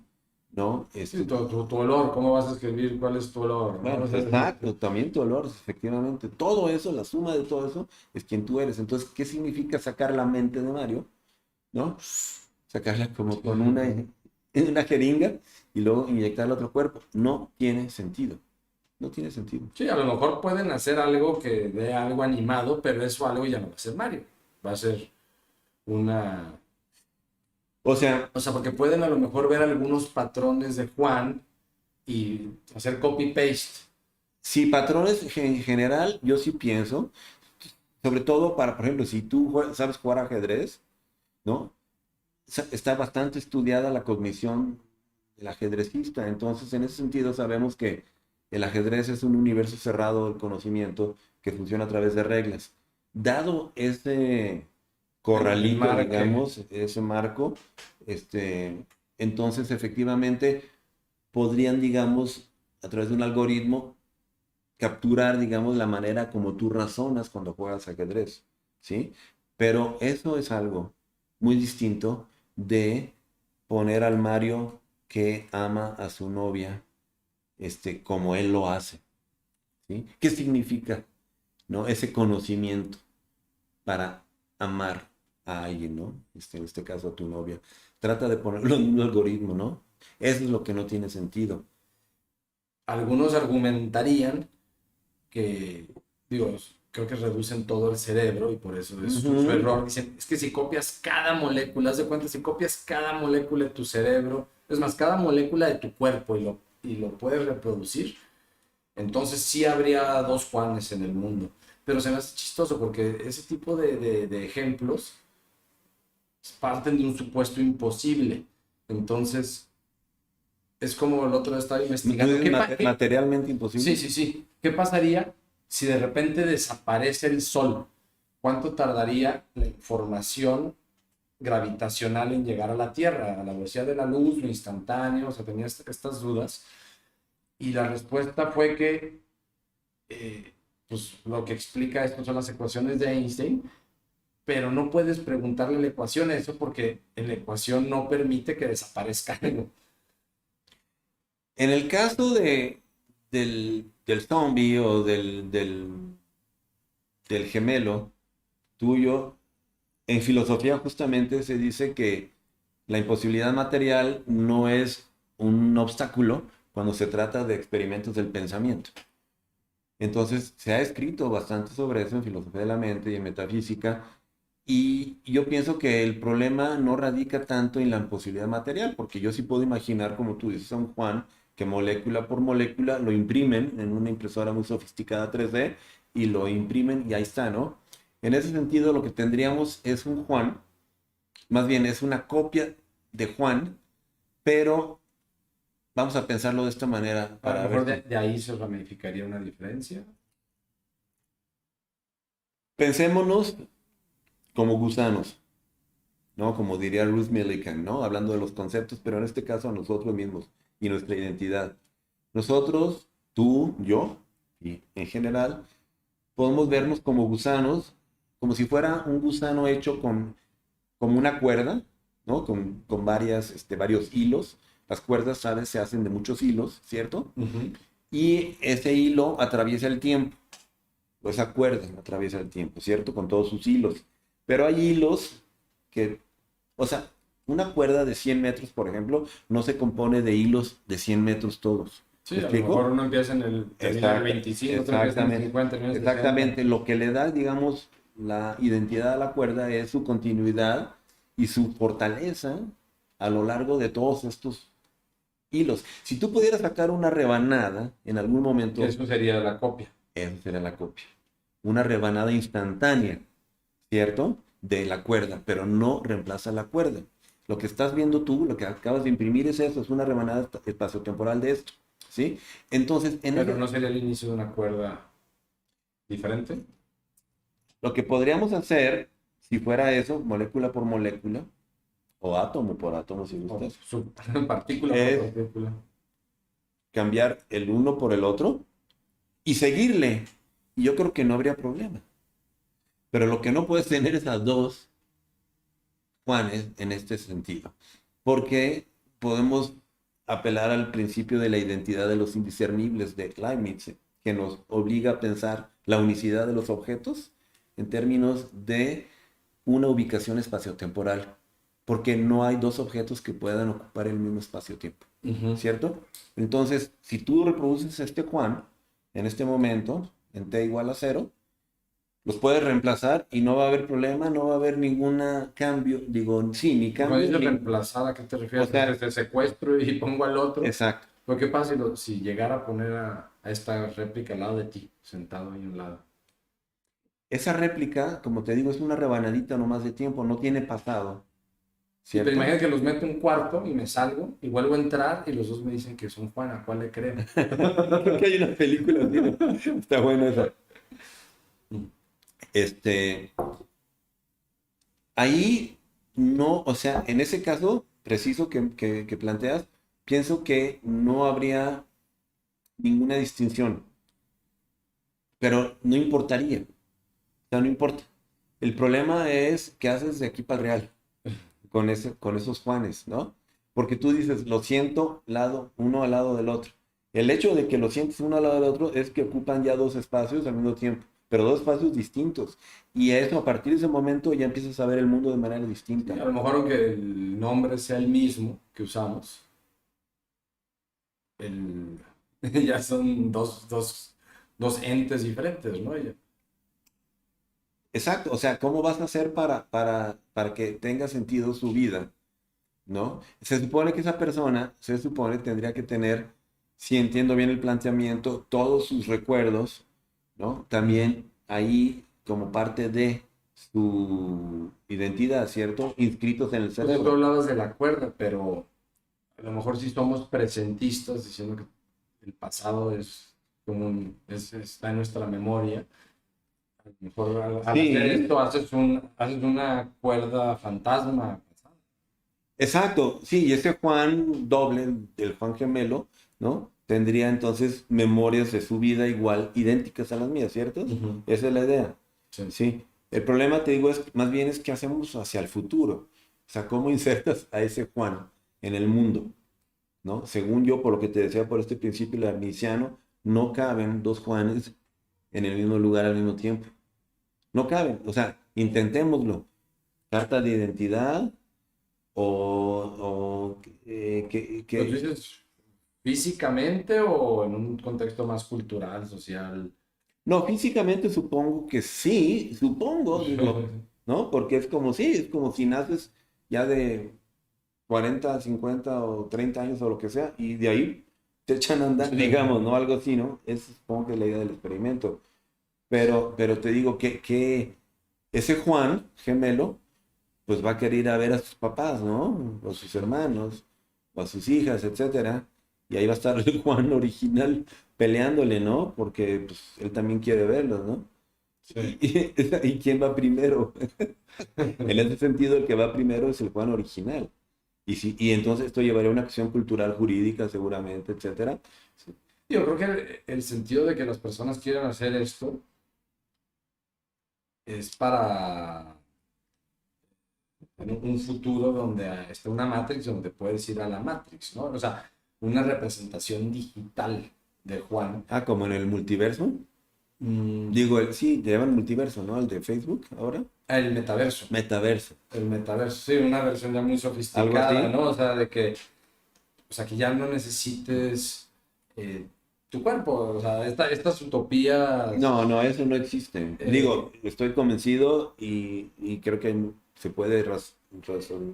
¿no? Sí, tu olor, ¿cómo vas a escribir cuál es tu olor? ¿No? Bueno, O sea, exacto, también tu olor, efectivamente. Todo eso, la suma de todo eso, es quien tú eres. Entonces, ¿qué significa sacar la mente de Mario? ¿No? Sacarla como con una jeringa y luego inyectarla a otro cuerpo. No tiene sentido. No tiene sentido. sí, a lo mejor pueden hacer algo que dé algo animado, pero eso algo ya no va a ser Mario. Va a ser una... O sea, O sea, porque pueden a lo mejor ver algunos patrones de Juan y hacer copy-paste. si patrones en general, yo sí pienso, sobre todo para, por ejemplo, si tú sabes jugar ajedrez, ¿no? Está bastante estudiada la cognición del ajedrecista. Entonces, en ese sentido, sabemos que el ajedrez es un universo cerrado del conocimiento que funciona a través de reglas. Dado ese El corralito, marque. digamos, ese marco, entonces efectivamente podrían, digamos, a través de un algoritmo, capturar, digamos, la manera como tú razonas cuando juegas ajedrez, ¿sí? Pero eso es algo muy distinto de poner al Mario que ama a su novia, como él lo hace, ¿sí? ¿Qué significa, no? Ese conocimiento para amar a alguien, ¿no? En este caso a tu novia. Trata de ponerlo en un algoritmo, ¿no? Eso es lo que no tiene sentido. Algunos argumentarían que, digo, creo que reducen todo el cerebro y por eso es su Ujú. error. Dicen, es que si copias cada molécula, haz de cuenta, si copias cada molécula de tu cerebro, es más, cada molécula de tu cuerpo y lo puedes reproducir, entonces sí habría dos Juanes en el mundo. Pero se me hace chistoso porque ese tipo de ejemplos parten de un supuesto imposible. Entonces, es como el otro día estaba investigando. Entonces, materialmente Sí, imposible. sí, sí. ¿Qué pasaría si de repente desaparece el Sol? ¿Cuánto tardaría la información gravitacional en llegar a la Tierra? A la velocidad de la luz, lo instantáneo, o sea, tenía estas dudas. Y la respuesta fue que, pues lo que explica esto son las ecuaciones de Einstein, pero no puedes preguntarle la ecuación a eso porque en la ecuación no permite que desaparezca algo. En el caso del zombie o del gemelo tuyo, en filosofía justamente se dice que la imposibilidad material no es un obstáculo cuando se trata de experimentos del pensamiento. Entonces, se ha escrito bastante sobre eso en filosofía de la mente y en metafísica, y yo pienso que el problema no radica tanto en la posibilidad material, porque yo sí puedo imaginar, como tú dices, a un Juan, que molécula por molécula lo imprimen en una impresora muy sofisticada 3D y lo imprimen y ahí está, ¿no? En ese sentido, lo que tendríamos es un Juan, más bien es una copia de Juan, pero vamos a pensarlo de esta manera A lo para mejor ver. de ahí se ramificaría una diferencia. Pensémonos como gusanos, ¿no? Como diría Ruth Millikan, ¿no? Hablando de los conceptos, pero en este caso a nosotros mismos y nuestra identidad. Nosotros, tú, yo, y en general, podemos vernos como gusanos, como si fuera un gusano hecho como una cuerda, ¿no? Con varios hilos. Las cuerdas, ¿sabes? Se hacen de muchos hilos, ¿cierto? Ujú. Y ese hilo atraviesa el tiempo, o esa cuerda atraviesa el tiempo, ¿cierto? Con todos sus hilos. Pero hay hilos que, o sea, una cuerda de 100 metros, por ejemplo, no se compone de hilos de 100 metros todos. Sí, ¿Me a lo mejor explico? uno empieza termina en el 25, otro empieza en el Exactamente. 50, termina en el 60. Exactamente. Lo que le da, digamos, la identidad a la cuerda es su continuidad y su fortaleza a lo largo de todos estos hilos. Si tú pudieras sacar una rebanada en algún Que momento, eso sería la copia. esa sería la copia. Una rebanada instantánea, ¿cierto? De la cuerda, pero no reemplaza la cuerda. Lo que estás viendo tú, lo que acabas de imprimir es eso, es una rebanada espaciotemporal de esto, ¿sí? Entonces, Pero no sería el inicio de una cuerda diferente. lo que podríamos hacer, si fuera eso, molécula por molécula, o átomo por átomo, si O gustas, partícula por es partícula. cambiar el uno por el otro y seguirle. Y yo creo que no habría problema. Pero lo que no puedes tener es a dos Juanes en este sentido. Porque podemos apelar al principio de la identidad de los indiscernibles de Leibniz, que nos obliga a pensar la unicidad de los objetos en términos de una ubicación espaciotemporal, porque no hay dos objetos que puedan ocupar el mismo espacio-tiempo, Ujú. ¿cierto? Entonces, si tú reproduces este Juan en este momento, en t igual a 0, los puedes reemplazar y no va a haber problema, no va a haber ningún cambio, digo, sí, ni Cuando cambio, dices ni... reemplazar, ¿a qué te O refieres? sea, Te secuestro y pongo al otro. exacto. ¿Pero qué pasa si llegara a poner a esta réplica al lado de ti, sentado ahí a un lado? Esa réplica, como te digo, es una rebanadita nomás de tiempo, no tiene pasado, Sí, pero ¿cierto? imagina que los meto en un cuarto y me salgo y vuelvo a entrar y los dos me dicen que son Juan, ¿a cuál le creo? Creo que hay una película así, ¿no? Está buena esa. Este, ahí no, o sea, en ese caso preciso que planteas, pienso que no habría ninguna distinción, pero no importaría, o sea, no importa. El problema es qué haces de aquí para el real con esos Juanes, ¿no? Porque tú dices, lo siento uno al lado del otro. El hecho de que lo sientes uno al lado del otro es que ocupan ya dos espacios al mismo tiempo, pero dos espacios distintos. Y eso, a partir de ese momento, ya empiezas a ver el mundo de manera Sí, distinta. a lo mejor aunque el nombre sea el mismo que usamos, el, ya son dos entes diferentes, ¿no? Exacto, o sea, ¿cómo vas a hacer para que tenga sentido su vida? ¿No? Se supone que esa persona, se supone, tendría que tener, si entiendo bien el planteamiento, todos sus recuerdos, ¿no? Ujú. También ahí como parte de su identidad, ¿cierto? Inscritos en el Pues tú cerebro. hablabas de la cuerda, pero a lo mejor si somos presentistas diciendo que el pasado es como está en nuestra memoria. A lo mejor al hacer Sí, esto haces una cuerda fantasma. exacto, sí, y ese Juan doble, el Juan gemelo, ¿no? Tendría entonces memorias de su vida igual, idénticas a las mías, ¿cierto? Ujú. Esa es la idea. Sí. Sí. El problema, te digo, es más bien es qué hacemos hacia el futuro. O sea, cómo insertas a ese Juan en el mundo, ¿no? Según yo, por lo que te decía por este principio larniciano, no caben dos Juanes en el mismo lugar al mismo tiempo. No caben. O sea, intentémoslo. Carta de identidad o Pues que dices ¿Físicamente o en un contexto más cultural, social? No, físicamente supongo que sí, supongo, digo, ¿no? Porque es como si naces ya de 40, 50 o 30 años o lo que sea, y de ahí te echan a andar, digamos, ¿no? Algo así, ¿no? Es supongo que es la idea del experimento. Pero te digo que ese Juan gemelo, pues va a querer ir a ver a sus papás, ¿no? O a sus hermanos, o a sus hijas, etcétera. Y ahí va a estar el Juan original peleándole, ¿no? Porque pues, él también quiere verlos, ¿no? Sí. ¿Y quién va primero? En ese sentido, el que va primero es el Juan original. Y entonces esto llevaría a una acción cultural jurídica seguramente, etcétera. Yo creo que el sentido de que las personas quieran hacer esto es para en un futuro donde esté una Matrix, donde puedes ir a la Matrix, ¿no? O sea, una representación digital de Juan. Ah, como en el multiverso. Mm, Digo, sí, le llaman multiverso, ¿no? El de Facebook ahora. el metaverso. Metaverso. El metaverso, sí, una versión ya muy Algo sofisticada, así. ¿no? O sea, que ya no necesites tu cuerpo, o sea, estas utopías. No, no, eso no existe. eh, Digo, estoy convencido y creo que se puede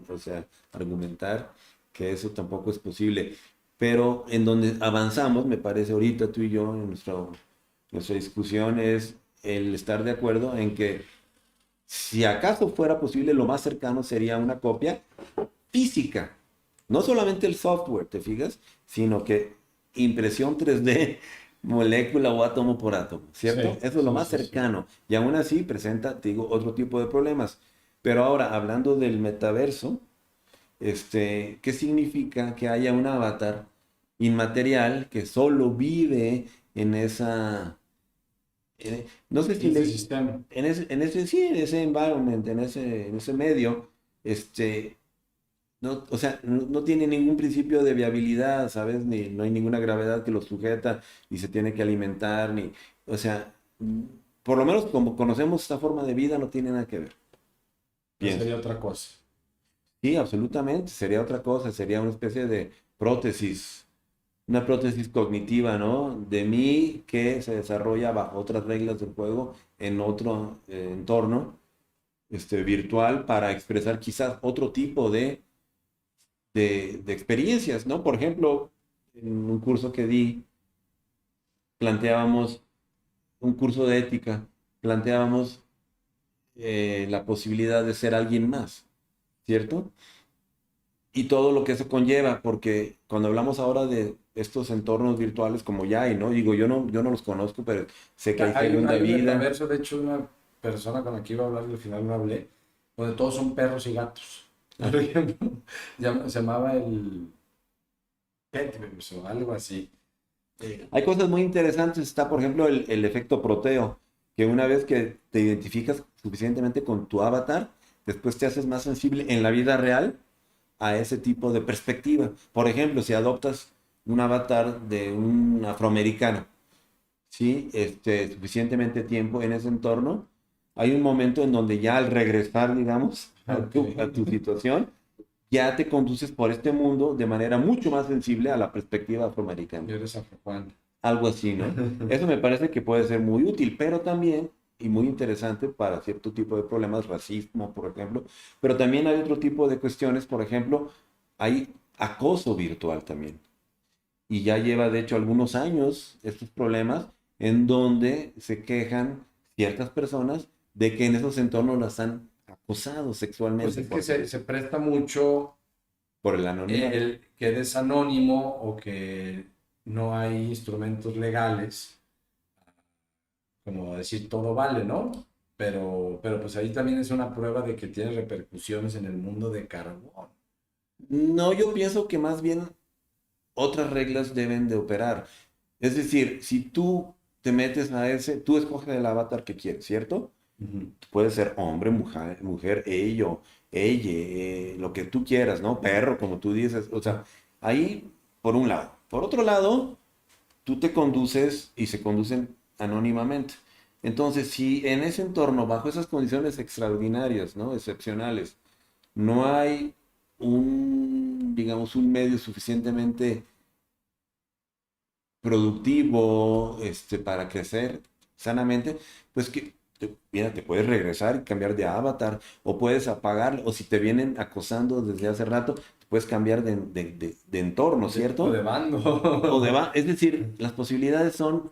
o sea, argumentar que eso tampoco es posible. Pero en donde avanzamos, me parece ahorita tú y yo, en nuestra discusión, es el estar de acuerdo en que si acaso fuera posible, lo más cercano sería una copia física. No solamente el software, ¿te fijas? Sino que impresión 3D, molécula o átomo por átomo, ¿cierto? sí, Eso es lo sí, más sí, sí. cercano. Y aún así presenta, te digo, otro tipo de problemas. Pero ahora, hablando del metaverso, ¿qué significa que haya un avatar inmaterial que solo vive en no sé si En ese le, sistema. sí, en ese environment, en ese medio, no, o sea, no tiene ningún principio de viabilidad, ¿sabes? Ni, no hay ninguna gravedad que lo sujeta, ni se tiene que alimentar, ni, o sea, por lo menos como conocemos esta forma de vida, no tiene nada que ver, Ya pienso. sería otra cosa. Sí, absolutamente, sería otra cosa, sería una especie de prótesis, una prótesis cognitiva, ¿no? De mí que se desarrolla bajo otras reglas del juego en otro entorno, virtual para expresar quizás otro tipo de experiencias, ¿no? Por ejemplo, en un curso que di, planteábamos, un curso de ética, planteábamos la posibilidad de ser alguien más, ¿cierto? Y todo lo que eso conlleva, porque cuando hablamos ahora de estos entornos virtuales como ya hay, ¿no? Digo, yo no los conozco, pero sé que hay segunda Hay un vida. metaverso, de hecho, una persona con la que iba a hablar y al final no hablé, donde todos son perros y gatos. Ah, Por ejemplo, se llamaba el Petverse o algo así. Eh, hay cosas muy interesantes, está por ejemplo el efecto proteo, que una vez que te identificas suficientemente con tu avatar, después te haces más sensible en la vida real a ese tipo de perspectiva. Por ejemplo, si adoptas un avatar de un afroamericano, ¿sí? Suficientemente tiempo en ese entorno, hay un momento en donde ya al regresar, digamos, ok. a tu situación, ya te conduces por este mundo de manera mucho más sensible a la perspectiva afroamericana. Y eres Juan. Algo así, ¿no? Eso me parece que puede ser muy útil, pero también, y muy interesante para cierto tipo de problemas, racismo, por ejemplo, pero también hay otro tipo de cuestiones, por ejemplo, hay acoso virtual también. Y ya lleva, de hecho, algunos años estos problemas en donde se quejan ciertas personas de que en esos entornos las han acosado Pues sexualmente es que se presta mucho por el anonimato. el que eres anónimo o que no hay instrumentos legales, como decir todo vale, ¿no? Pero pues ahí también es una prueba de que tiene repercusiones en el mundo de carbón. No, yo pienso que más bien otras reglas deben de operar. Es decir, si tú te metes a tú escoges el avatar que quieres, ¿cierto? Ujú. Puede ser hombre, mujer, ello, ella, lo que tú quieras, ¿no? Perro, como tú dices. O sea, ahí por un lado. Por otro lado, tú te conduces y se conducen anónimamente. Entonces, si en ese entorno, bajo esas condiciones extraordinarias, ¿no? Excepcionales, no hay digamos, un medio suficientemente productivo, para crecer sanamente, pues que, mira, te puedes regresar y cambiar de avatar, o puedes apagar, o si te vienen acosando desde hace rato, puedes cambiar de entorno, O ¿cierto? de bando. Es decir, las posibilidades son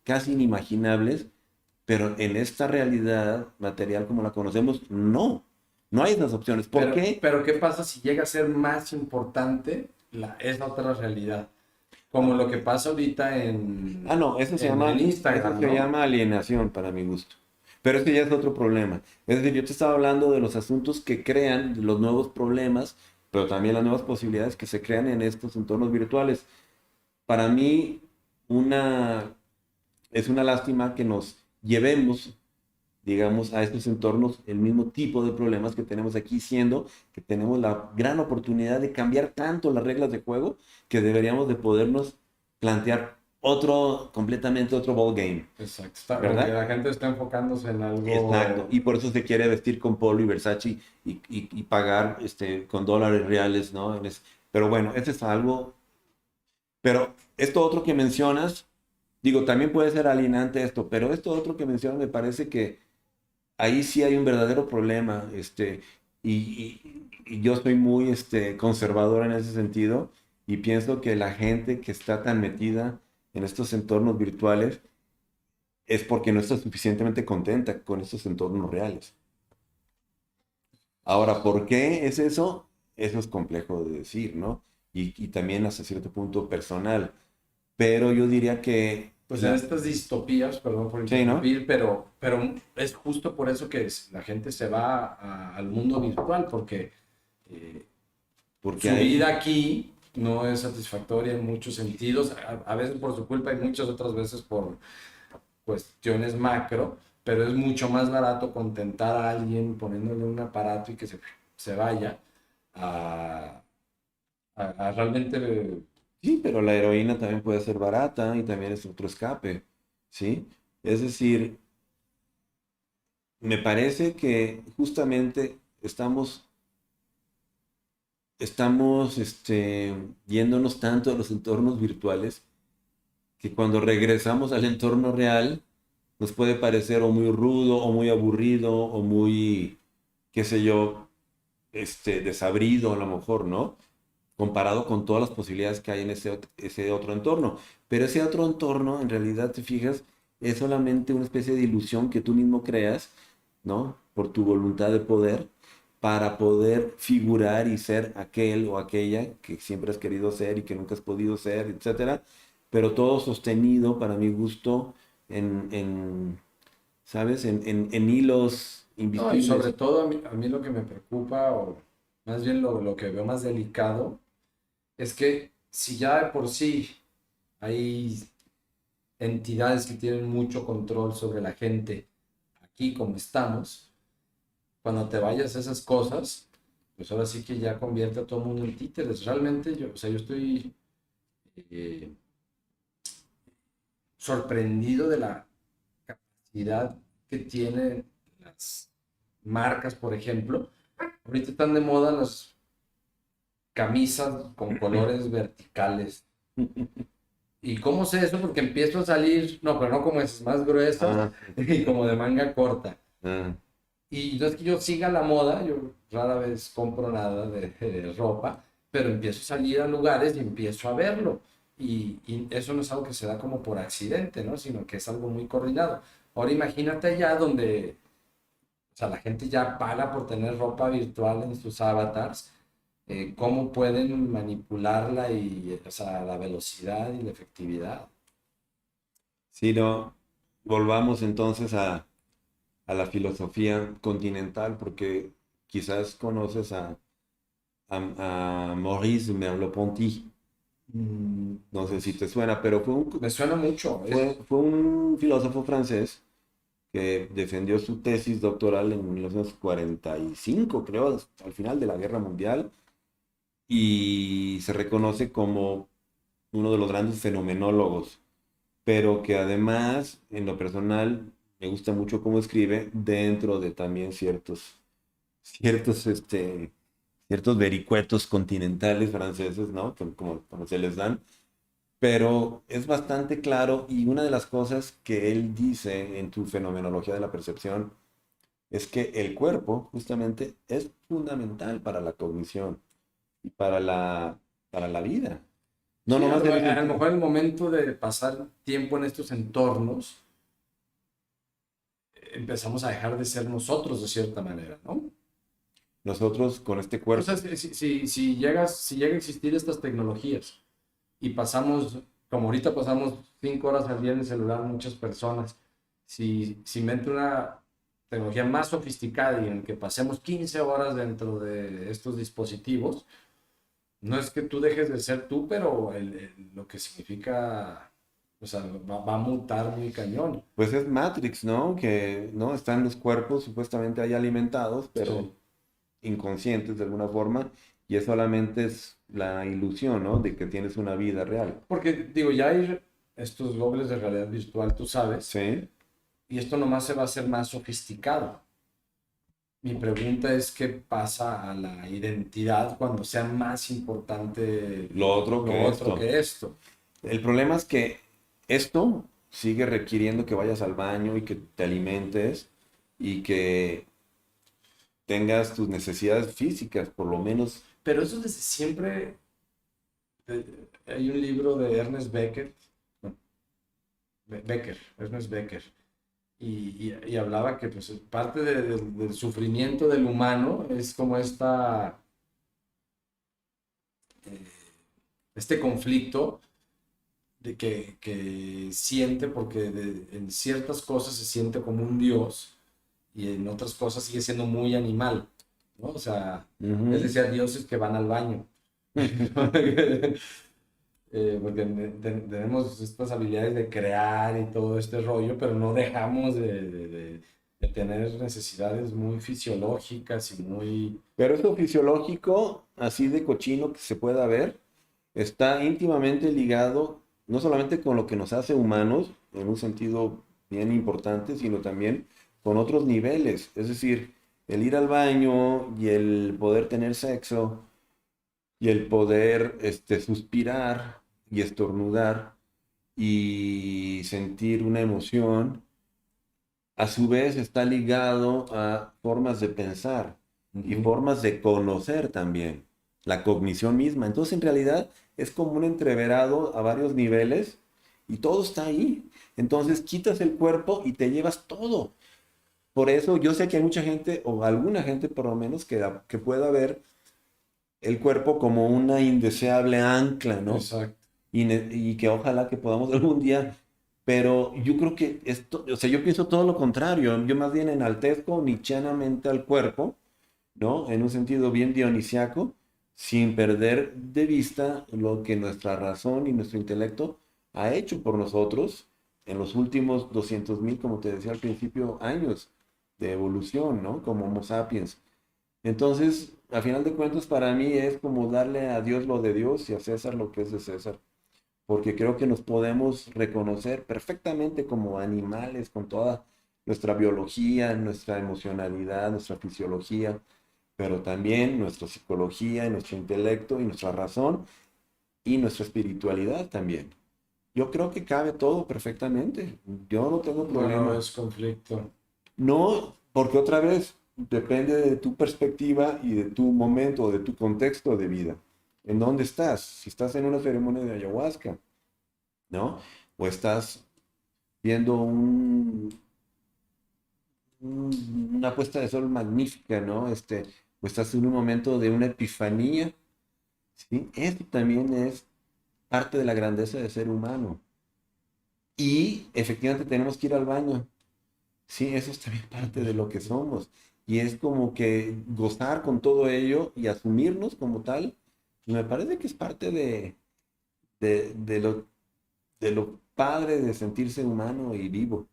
casi inimaginables, pero en esta realidad material como la conocemos, no hay esas opciones. ¿Por qué? Pero ¿qué pasa si llega a ser más importante esa otra realidad? Como lo que pasa ahorita No, en eso Instagram, se ¿no? llama alienación para mi gusto. Pero este ya es otro problema. Es decir, yo te estaba hablando de los asuntos que crean los nuevos problemas, pero también las nuevas posibilidades que se crean en estos entornos virtuales. Para mí, es una lástima que nos llevemos, digamos, a estos entornos el mismo tipo de problemas que tenemos aquí, siendo que tenemos la gran oportunidad de cambiar tanto las reglas de juego que deberíamos de podernos plantear completamente otro ball game, Exacto. Como que ¿verdad? la gente está enfocándose en Exacto, algo. y por eso se quiere vestir con Polo y Versace y pagar con dólares reales, ¿no? Pero bueno, ese es algo. Pero esto otro que mencionas, digo, también puede ser alienante esto, pero esto otro que mencionas me parece que ahí sí hay un verdadero problema, y yo soy muy conservador en ese sentido, y pienso que la gente que está tan metida en estos entornos virtuales es porque no está suficientemente contenta con estos entornos reales. Ahora, ¿por qué es eso? Eso es complejo de decir, ¿no? Y también hasta cierto punto personal. Pero yo diría que Pues en estas distopías, perdón por sí, ¿no? interrumpir, pero es justo por eso que la gente se va al mundo virtual, porque eh, Porque su hay, vida aquí no es satisfactoria en muchos sentidos, a veces por su culpa y muchas otras veces por cuestiones macro, pero es mucho más barato contentar a alguien poniéndole un aparato y que se vaya a, a realmente. sí, pero la heroína también puede ser barata y también es otro escape, ¿sí? Es decir, me parece que justamente estamos yéndonos tanto a los entornos virtuales que cuando regresamos al entorno real nos puede parecer o muy rudo o muy aburrido o muy, qué sé yo, desabrido a lo mejor, ¿no? Comparado con todas las posibilidades que hay en ese otro entorno. Pero ese otro entorno, en realidad, te fijas, es solamente una especie de ilusión que tú mismo creas, ¿no? Por tu voluntad de poder, para poder figurar y ser aquel o aquella que siempre has querido ser y que nunca has podido ser, etcétera. Pero todo sostenido, para mi gusto, en ¿sabes? En hilos No, y sobre invisibles. todo a mí lo que me preocupa, o más bien lo que veo más delicado, es que si ya de por sí hay entidades que tienen mucho control sobre la gente aquí como estamos, cuando te vayas a esas cosas, pues ahora sí que ya convierte a todo el mundo en títeres. Realmente yo, o sea, yo estoy eh, sorprendido de la capacidad que tienen las marcas, por ejemplo. Ahorita están de moda las camisas con colores verticales. ¿Y cómo sé eso? Porque empiezo a salir, no, pero no como esas, más gruesas Ah, y como de manga corta. ah. Y no es que yo siga la moda, yo rara vez compro nada de ropa, pero empiezo a salir a lugares y empiezo a verlo. Y eso no es algo que se da como por accidente, ¿no? Sino que es algo muy coordinado. Ahora imagínate allá donde, o sea, la gente ya paga por tener ropa virtual en sus avatars, cómo pueden manipularla y, o sea, la velocidad y la efectividad. Si no, volvamos entonces a la filosofía continental, porque quizás conoces a Maurice Merleau-Ponty. No sé si te suena, pero Me suena mucho. fue un filósofo francés que defendió su tesis doctoral en 1945, creo, al final de la Guerra Mundial, y se reconoce como uno de los grandes fenomenólogos, pero que además, en lo personal, me gusta mucho cómo escribe dentro de también ciertos, ciertos vericuetos continentales franceses, ¿no? Como se les dan. pero es bastante claro y una de las cosas que él dice en tu fenomenología de la percepción es que el cuerpo justamente es fundamental para la cognición y para la vida. No Sí, nomás en el a lo sentido. mejor el momento de pasar tiempo en estos entornos, empezamos a dejar de ser nosotros de cierta manera, ¿no? Nosotros con este O sea, cuerpo. si llega a existir estas tecnologías y pasamos, como ahorita pasamos 5 horas al día en el celular muchas personas, si invento una tecnología más sofisticada y en que pasemos 15 horas dentro de estos dispositivos, no es que tú dejes de ser tú, pero lo que significa, o sea, va a mutar muy cañón. Pues es Matrix, ¿no? Que no están los cuerpos supuestamente ahí alimentados, pero Sí. inconscientes de alguna forma, y es solamente es la ilusión, ¿no? De que tienes una vida real. Porque digo, ya hay estos dobles de realidad virtual, tú sabes, Sí. y esto nomás se va a hacer más sofisticado. Mi pregunta es qué pasa a la identidad cuando sea más importante Lo otro lo que otro esto. que esto. El problema es que esto sigue requiriendo que vayas al baño y que te alimentes y que tengas tus necesidades físicas, por lo menos. Pero eso desde siempre, hay un libro de Ernest Becker, no, Ernest Becker, y hablaba que pues, parte del sufrimiento del humano es como eh, este conflicto de que siente porque en ciertas cosas se siente como un dios y en otras cosas sigue siendo muy animal, ¿no? O sea, él Ujú. decía dioses que van al baño. Porque tenemos estas habilidades de crear y todo este rollo, pero no dejamos de tener necesidades muy fisiológicas y muy... Pero eso fisiológico, así de cochino que se pueda ver, está íntimamente ligado no solamente con lo que nos hace humanos, en un sentido bien importante, sino también con otros niveles. Es decir, el ir al baño y el poder tener sexo y el poder suspirar y estornudar y sentir una emoción, a su vez está ligado a formas de pensar y Ujú. formas de conocer también, la cognición misma. Entonces, en realidad, es como un entreverado a varios niveles y todo está ahí. Entonces, quitas el cuerpo y te llevas todo. Por eso yo sé que hay mucha gente, o alguna gente por lo menos, que pueda ver el cuerpo como una indeseable ancla, ¿no? Exacto. Y que ojalá que podamos algún día, pero yo creo que esto, o sea, yo pienso todo lo contrario, yo más bien enaltezco nietzscheanamente al cuerpo, ¿no? En un sentido bien dionisiaco, sin perder de vista lo que nuestra razón y nuestro intelecto ha hecho por nosotros en los últimos 200.000, como te decía al principio, años de evolución, ¿no? Como Homo sapiens. Entonces, a final de cuentas, para mí es como darle a Dios lo de Dios y a César lo que es de César, porque creo que nos podemos reconocer perfectamente como animales con toda nuestra biología, nuestra emocionalidad, nuestra fisiología, pero también nuestra psicología, y nuestro intelecto y nuestra razón y nuestra espiritualidad también. Yo creo que cabe todo perfectamente. Yo no tengo No, no problema. es conflicto. No, porque otra vez depende de tu perspectiva y de tu momento, de tu contexto de vida. ¿En dónde estás? Si estás en una ceremonia de ayahuasca, ¿no? O estás viendo una puesta de sol magnífica, ¿no? O estás en un momento de una epifanía, ¿sí? Esto también es parte de la grandeza de ser humano. Y efectivamente tenemos que ir al baño. Sí, eso es también parte de lo que somos. Y es como que gozar con todo ello y asumirnos como tal, me parece que es parte de, de lo, de lo padre de sentirse humano y vivo.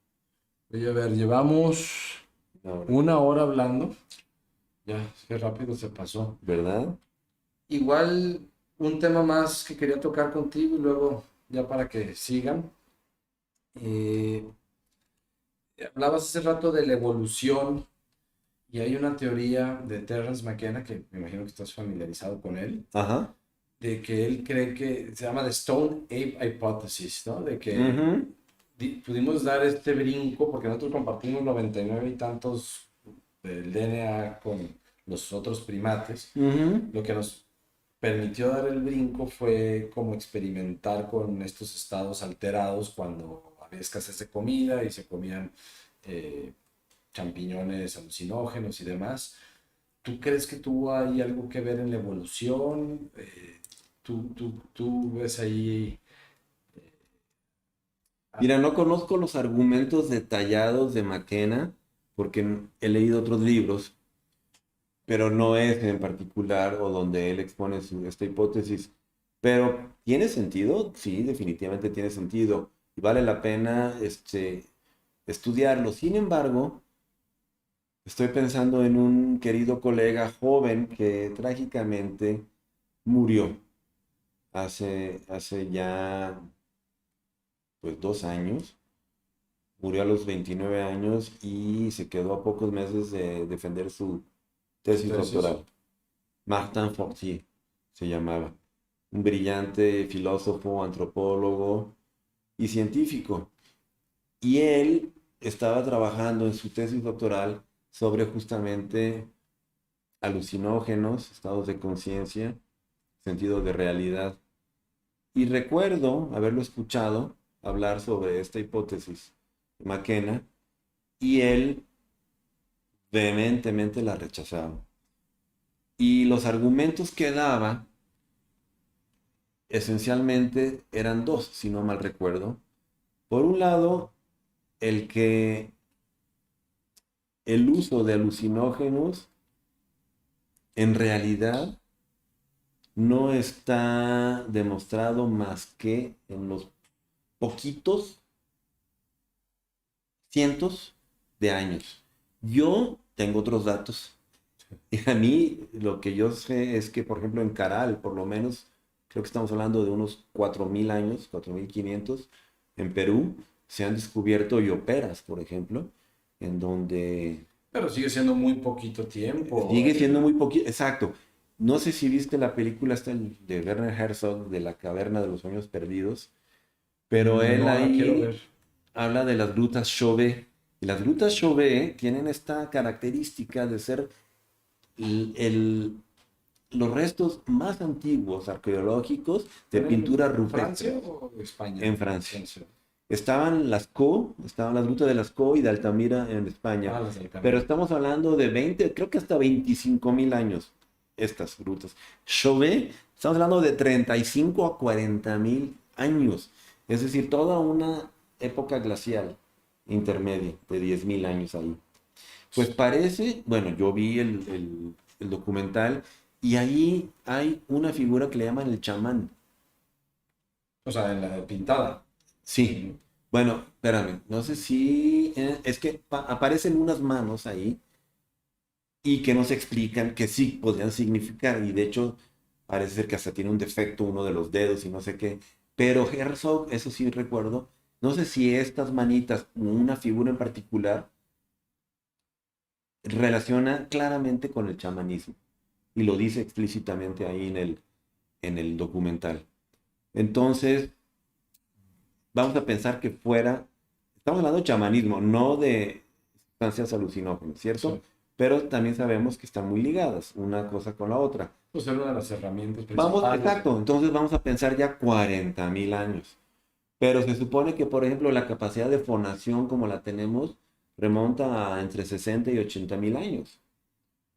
Oye, a ver, llevamos Ahora, 1 hora hablando. Ya, qué rápido se pasó. ¿verdad? Igual un tema más que quería tocar contigo y luego ya para que sigan. Eh, Hablabas hace rato de la evolución y hay una teoría de Terence McKenna, que me imagino que estás familiarizado con él, Ajá. de que él cree que se llama The Stone Ape Hypothesis, ¿no? De que Ujú, pudimos dar este brinco porque nosotros compartimos 99 y tantos del DNA con los otros primates. ujú. Lo que nos permitió dar el brinco fue como experimentar con estos estados alterados cuando había escasez de comida y se comían eh, champiñones alucinógenos y demás. ¿Tú crees que tuvo ahí algo que ver en la evolución? ¿Tú ves ahí? Mira, no conozco los argumentos detallados de McKenna porque he leído otros libros, pero no es en particular o donde él expone esta hipótesis. Pero ¿tiene sentido? Sí, definitivamente tiene sentido y vale la pena estudiarlo. Sin embargo, estoy pensando en un querido colega joven que trágicamente murió hace ya pues 2 años. Murió a los 29 años y se quedó a pocos meses de defender su tesis Entonces, doctoral. Martin Fortier se llamaba. Un brillante filósofo, antropólogo y científico. Y él estaba trabajando en su tesis doctoral sobre justamente alucinógenos, estados de conciencia, sentido de realidad. Y recuerdo haberlo escuchado hablar sobre esta hipótesis de McKenna y él vehementemente la rechazaba. Y los argumentos que daba esencialmente eran dos, si no mal recuerdo. Por un lado, el que el uso de alucinógenos en realidad no está demostrado más que en los poquitos cientos de años. Yo tengo otros datos. Y a mí lo que yo sé es que, por ejemplo, en Caral, por lo menos, creo que estamos hablando de unos 4.000 años, 4.500, en Perú, se han descubierto yoperas, por ejemplo, en donde pero sigue siendo muy poquito tiempo. sigue siendo muy poquito, exacto. No sé si viste la película esta de Werner Herzog, de la caverna de los sueños perdidos, pero él No la quiero ahí ver. habla de las grutas Chauvet. Y las grutas Chauvet tienen esta característica de ser el, el- los restos más antiguos arqueológicos de ¿Pero pintura en Francia rupestres o España? en Francia. Francia. Estaban las grutas de Lascaux y de Altamira en España. Ah, las del Pero Camino. estamos hablando de 20, creo que hasta 25.000 años, estas grutas. Chauvet, estamos hablando de 35 a 40.000 años. Es decir, toda una época glacial intermedia de 10.000 años ahí. Pues parece, bueno, yo vi el documental y ahí hay una figura que le llaman el chamán. O sea, en la pintada. Sí, bueno, espérame, no sé si es que aparecen unas manos ahí y que nos explican que sí podrían significar y de hecho parece ser que hasta tiene un defecto uno de los dedos y no sé qué, pero Herzog, eso sí recuerdo, no sé si estas manitas, una figura en particular, relaciona claramente con el chamanismo y lo dice explícitamente ahí en el documental. Entonces, vamos a pensar que estamos hablando de chamanismo, no de sustancias alucinógenas, ¿cierto? Sí. Pero también sabemos que están muy ligadas una cosa con la otra. Pues era una de las herramientas Vamos, principales. exacto, entonces vamos a pensar ya 40.000 años. Pero se supone que, por ejemplo, la capacidad de fonación como la tenemos remonta a entre 60 y 80.000 años,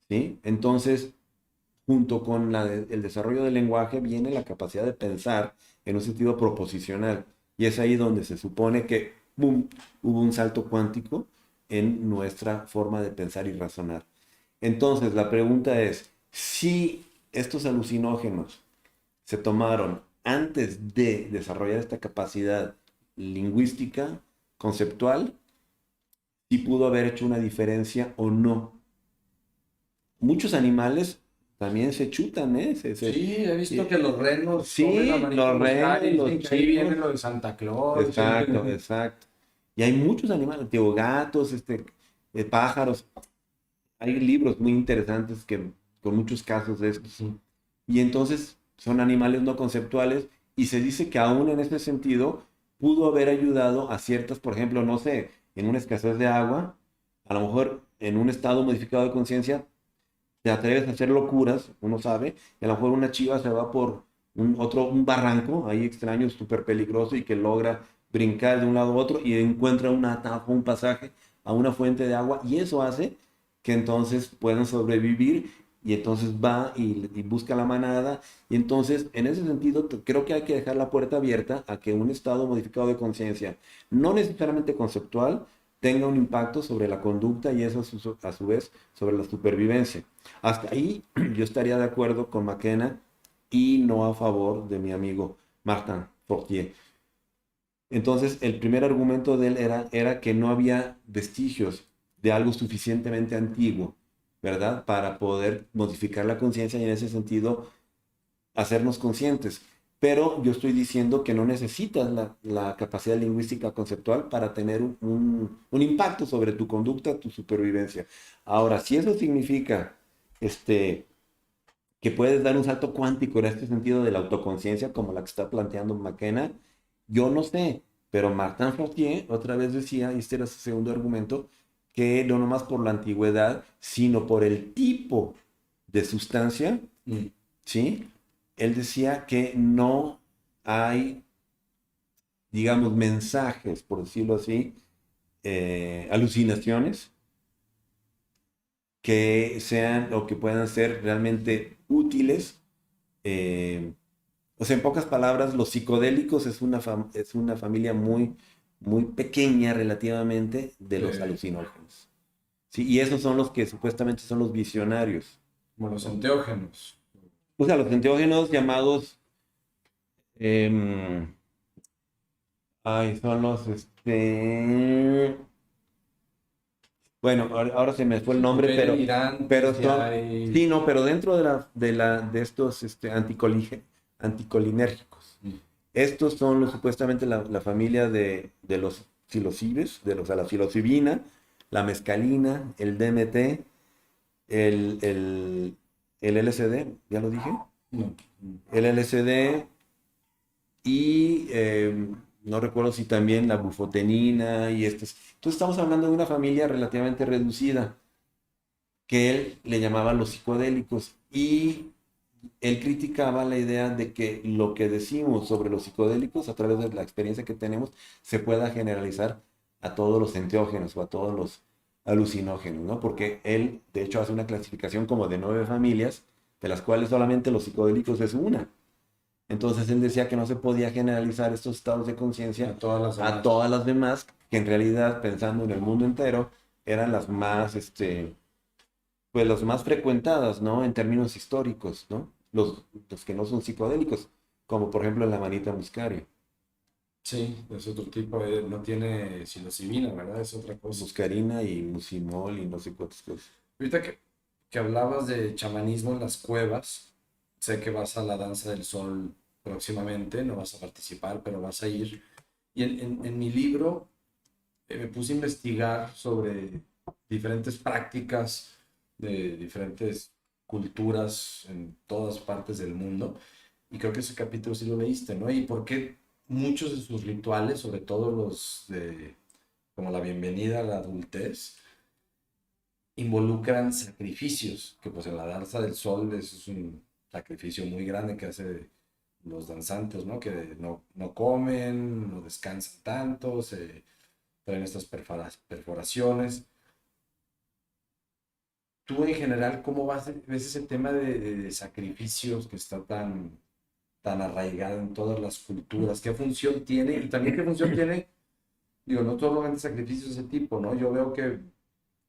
¿sí? Entonces, junto con el desarrollo del lenguaje viene la capacidad de pensar en un sentido proposicional. Y es ahí donde se supone que, ¡boom!, hubo un salto cuántico en nuestra forma de pensar y razonar. Entonces, la pregunta es, si estos alucinógenos se tomaron antes de desarrollar esta capacidad lingüística, conceptual, si pudo haber hecho una diferencia o no. Muchos animales también se chutan, ¿eh? Sí, he visto que Eh, los renos comen a sí, manita los moscada renos, y dicen los que ahí viene chivos. lo de Santa Claus. Exacto, exacto. Y hay muchos animales, tío, gatos, pájaros. Hay libros muy interesantes con muchos casos de estos. Ujú. Y entonces, son animales no conceptuales, y se dice que aún en este sentido pudo haber ayudado a ciertas, por ejemplo, no sé, en una escasez de agua, a lo mejor en un estado modificado de conciencia, te atreves a hacer locuras, uno sabe, y a lo mejor una chiva se va por un barranco ahí extraño, súper peligroso, y que logra brincar de un lado a otro y encuentra un atajo, un pasaje a una fuente de agua, y eso hace que entonces puedan sobrevivir, y entonces va y busca la manada, y entonces en ese sentido creo que hay que dejar la puerta abierta a que un estado modificado de conciencia, no necesariamente conceptual, tenga un impacto sobre la conducta, y eso a su vez sobre la supervivencia. Hasta ahí yo estaría de acuerdo con McKenna y no a favor de mi amigo Martin Fortier. Entonces, el primer argumento de él era que no había vestigios de algo suficientemente antiguo, ¿verdad? Para poder modificar la conciencia y en ese sentido hacernos conscientes. Pero yo estoy diciendo que no necesitas la capacidad lingüística conceptual para tener un impacto sobre tu conducta, tu supervivencia. Ahora, si eso significa que puedes dar un salto cuántico en este sentido de la autoconciencia, como la que está planteando McKenna, yo no sé, pero Martin Fortier otra vez decía, y este era su segundo argumento, que no nomás por la antigüedad, sino por el tipo de sustancia, ¿sí? Él decía que no hay, digamos, mensajes, por decirlo así, alucinaciones que sean o que puedan ser realmente útiles. O sea, en pocas palabras, los psicodélicos es una familia muy, muy pequeña relativamente de los alucinógenos. Sí, y esos son los que supuestamente son los visionarios. Como los enteógenos. O sea, los enteógenos llamados, em, son los, bueno, ahora se me fue el nombre, pero son, sí, no, pero dentro de estos anticolinérgicos. Estos son supuestamente la familia de los psilocibes, la psilocibina, la mescalina, el DMT, el LSD, ¿ya lo dije? No. El LSD y no recuerdo si también la bufotenina y estos. Entonces estamos hablando de una familia relativamente reducida que él le llamaba los psicodélicos, y él criticaba la idea de que lo que decimos sobre los psicodélicos a través de la experiencia que tenemos se pueda generalizar a todos los enteógenos o a todos los alucinógenos, ¿no? Porque él, de hecho, hace una clasificación como de 9 familias, de las cuales solamente los psicodélicos es una. Entonces él decía que no se podía generalizar estos estados de conciencia a todas las demás, que en realidad, pensando en el mundo entero, eran las más, pues las más frecuentadas, ¿no? En términos históricos, ¿no? Los que no son psicodélicos, como por ejemplo la manita muscaria. Sí, es otro tipo, no tiene psilocibina, ¿verdad? Es otra cosa. Muscarina y mucimol y no sé cuántas cosas. Ahorita que hablabas de chamanismo en las cuevas, sé que vas a la Danza del Sol próximamente, no vas a participar, pero vas a ir. Y en mi libro me puse a investigar sobre diferentes prácticas de diferentes culturas en todas partes del mundo. Y creo que ese capítulo sí lo leíste, ¿no? Y por qué muchos de sus rituales, sobre todo los de como la bienvenida a la adultez, involucran sacrificios, que pues en la danza del sol es un sacrificio muy grande que hace los danzantes, ¿no? Que no comen, no descansan tanto, se traen estas perforaciones. Tú en general, ¿cómo ves ese tema de sacrificios que está tan arraigado en todas las culturas? ¿Qué función tiene? Y también qué función tiene, digo, no solamente sacrificios de ese tipo, ¿no? Yo veo que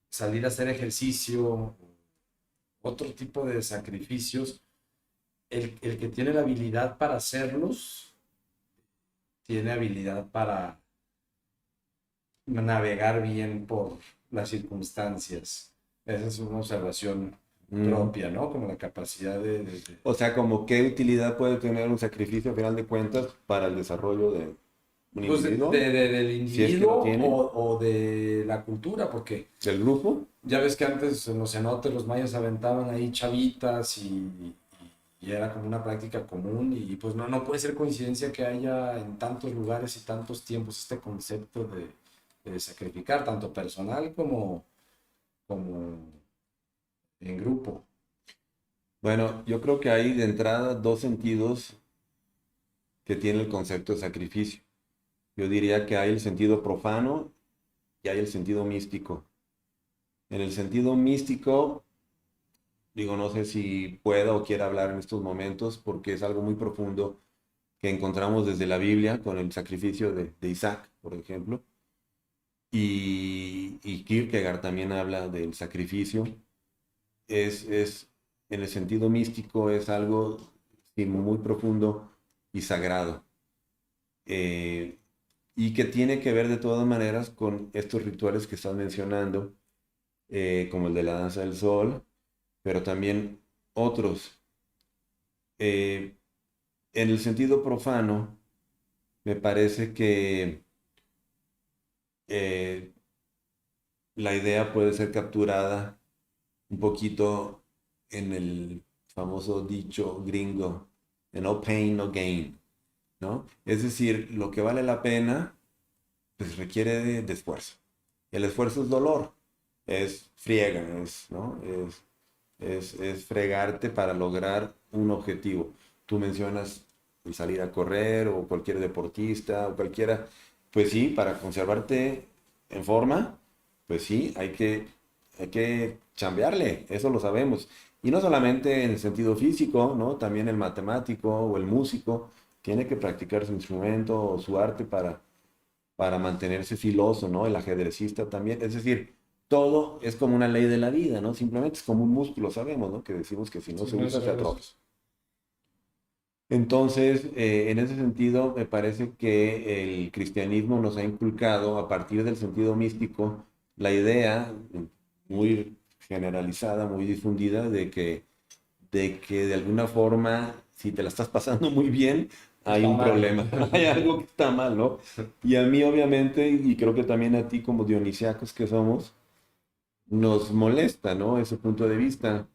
salir a hacer ejercicio, otro tipo de sacrificios, el que tiene la habilidad para hacerlos, tiene habilidad para navegar bien por las circunstancias. Esa es una observación propia, ¿no? Como la capacidad O sea, como qué utilidad puede tener un sacrificio, a final de cuentas, para el desarrollo de un pues individuo. del Si es que individuo lo tiene. o de la cultura, porque ¿Del grupo? ya ves que antes en los cenotes los mayas aventaban ahí chavitas y y era como una práctica común y pues no puede ser coincidencia que haya en tantos lugares y tantos tiempos este concepto de sacrificar, tanto personal como en grupo. Bueno, yo creo que hay de entrada dos sentidos que tiene el concepto de sacrificio. Yo diría que hay el sentido profano y hay el sentido místico. En el sentido místico, digo, no sé si pueda o quiera hablar en estos momentos porque es algo muy profundo que encontramos desde la Biblia con el sacrificio de Isaac, por ejemplo. Y Kierkegaard también habla del sacrificio. En el sentido místico es algo sí, muy profundo y sagrado. Eh, y que tiene que ver de todas maneras con estos rituales que estás mencionando, como el de la danza del sol, pero también otros. Eh, en el sentido profano, me parece que eh, la idea puede ser capturada un poquito en el famoso dicho gringo, de no pain, no gain, ¿no? Es decir, lo que vale la pena, pues requiere de esfuerzo. El esfuerzo es dolor, es friega, ¿no? Es fregarte para lograr un objetivo. Tú mencionas el salir a correr o cualquier deportista o cualquiera, pues sí, para conservarte en forma, pues sí, hay que chambearle, eso lo sabemos. Y no solamente en el sentido físico, ¿no? También el matemático o el músico tiene que practicar su instrumento o su arte para mantenerse filoso, ¿no? El ajedrecista también. Es decir, todo es como una ley de la vida, ¿no? Simplemente es como un músculo, sabemos, ¿no? Que decimos que si no Sí, se no usa, es se algo. atrofia. Entonces, en ese sentido, me parece que el cristianismo nos ha inculcado, a partir del sentido místico, la idea muy generalizada, muy difundida, de que de alguna forma, si te la estás pasando muy bien, hay Está un mal. problema, hay algo que está mal, ¿no? Y a mí, obviamente, y creo que también a ti como dionisiacos que somos, nos molesta, ¿no? Ese punto de vista.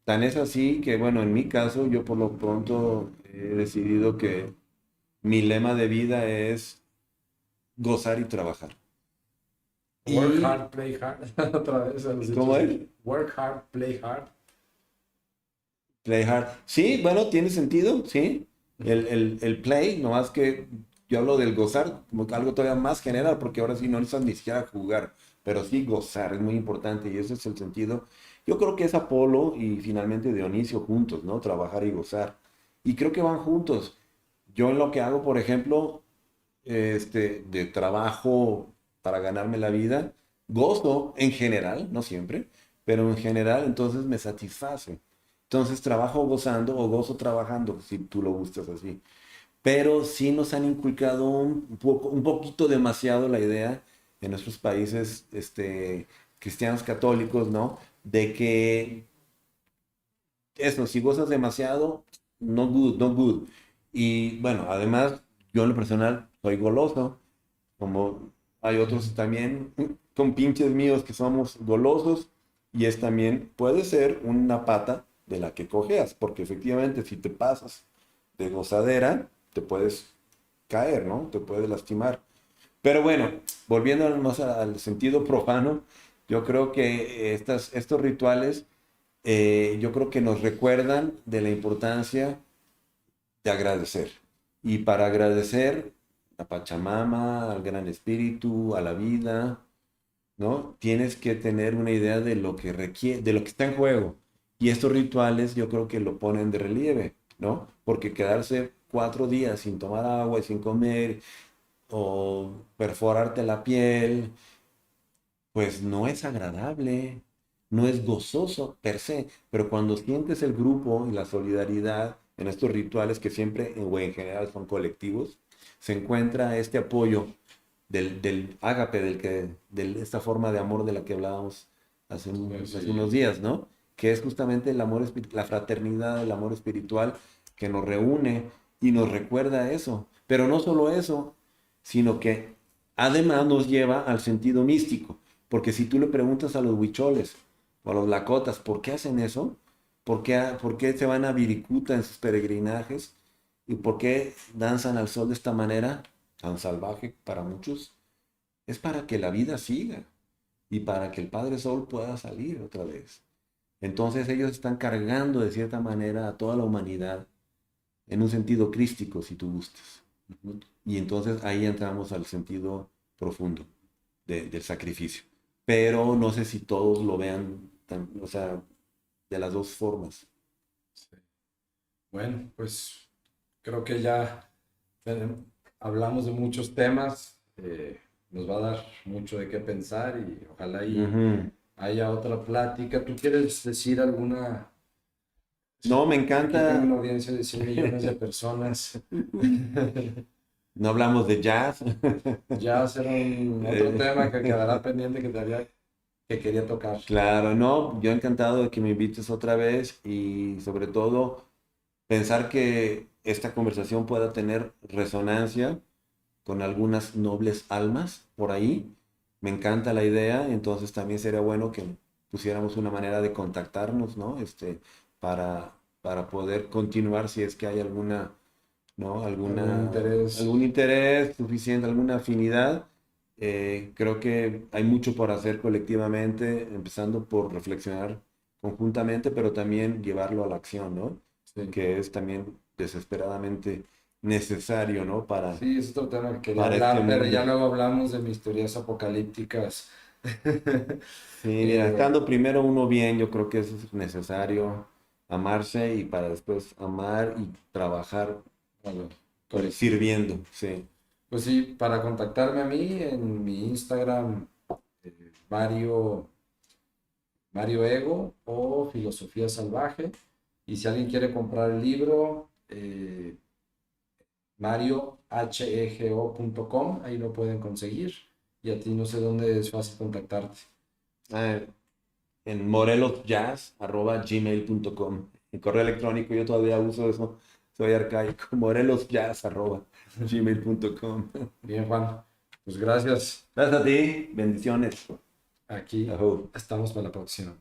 Tan es así que, bueno, en mi caso, yo por lo pronto he decidido que mi lema de vida es gozar y trabajar. Work Y, hard, play hard. Otra vez a los ¿cómo hechos. es? Work hard, play hard. Play hard. Sí, bueno, tiene sentido, sí. El play, nomás que yo hablo del gozar como que algo todavía más general, porque ahora sí no necesitas ni siquiera jugar, pero sí gozar es muy importante y ese es el sentido. Yo creo que es Apolo y finalmente Dionisio juntos, ¿no? Trabajar y gozar. Y creo que van juntos. Yo en lo que hago, por ejemplo, de trabajo para ganarme la vida, gozo en general, no siempre, pero en general entonces me satisface. Entonces trabajo gozando o gozo trabajando, si tú lo gustas así. Pero sí nos han inculcado un poquito demasiado la idea en nuestros países cristianos católicos, ¿no? De que eso, si gozas demasiado, no good, no good. Y bueno, además, yo en lo personal soy goloso, como hay otros también con pinches míos que somos golosos, y es también, puede ser una pata de la que cojeas, porque efectivamente si te pasas de gozadera, te puedes caer, ¿no? Te puedes lastimar. Pero bueno, volviendo más al sentido profano, yo creo que estos rituales, yo creo que nos recuerdan de la importancia de agradecer. Y para agradecer a Pachamama, al Gran Espíritu, a la vida, ¿no? Tienes que tener una idea de lo que requiere, de lo que está en juego. Y estos rituales yo creo que lo ponen de relieve, ¿no? Porque quedarse 4 días sin tomar agua y sin comer o perforarte la piel, pues no es agradable, no es gozoso per se, pero cuando sientes el grupo y la solidaridad en estos rituales que siempre o en general son colectivos, se encuentra este apoyo del ágape, de esta forma de amor de la que hablábamos hace unos Sí. días, ¿no? Que es justamente el amor, la fraternidad, el amor espiritual que nos reúne y nos recuerda eso. Pero no solo eso, sino que además nos lleva al sentido místico. Porque si tú le preguntas a los huicholes o a los lakotas por qué hacen eso, por qué se van a Viricuta en sus peregrinajes? ¿Y por qué danzan al sol de esta manera tan salvaje para muchos? Es para que la vida siga y para que el Padre Sol pueda salir otra vez. Entonces ellos están cargando de cierta manera a toda la humanidad en un sentido crístico, si tú gustas. Y entonces ahí entramos al sentido profundo del sacrificio. Pero no sé si todos lo vean, o sea, de las dos formas. Sí. Bueno, pues creo que ya hablamos de muchos temas. Nos va a dar mucho de qué pensar y ojalá y Ujú. haya otra plática. ¿Tú quieres decir alguna? No, me Aquí tengo encanta. una audiencia de 100 millones de personas. No hablamos de jazz. Ya será un otro tema que quedará pendiente que quería tocar. Claro, no, yo encantado de que me invites otra vez y sobre todo pensar que esta conversación pueda tener resonancia con algunas nobles almas por ahí. Me encanta la idea, entonces también sería bueno que pusiéramos una manera de contactarnos, ¿no? Para poder continuar si es que hay alguna, ¿no? ¿Algún interés? Algún interés suficiente, alguna afinidad. Creo que hay mucho por hacer colectivamente, empezando por reflexionar conjuntamente, pero también llevarlo a la acción, ¿no? Sí. Que es también desesperadamente necesario, ¿no? Sí, es otro tema que quería Para este hablar, pero mundo. ya luego hablamos de mis teorías apocalípticas. Sí, mira, Eh, estando primero uno bien, yo creo que eso es necesario, amarse y para después amar y trabajar bueno, colectivo. sirviendo, sí. Pues sí, para contactarme a mí en mi Instagram, Mario, Mario Ego o Filosofía Salvaje. Y si alguien quiere comprar el libro, mariohego.com, ahí lo pueden conseguir. Y a ti no sé dónde es fácil contactarte. Ah, en morelosjazz@gmail.com. En correo electrónico yo todavía uso eso, soy arcaico, morelosjazz@gmail.com. Bien, Juan. Pues gracias. Gracias a ti, bendiciones. Aquí Ajú. estamos para la próxima.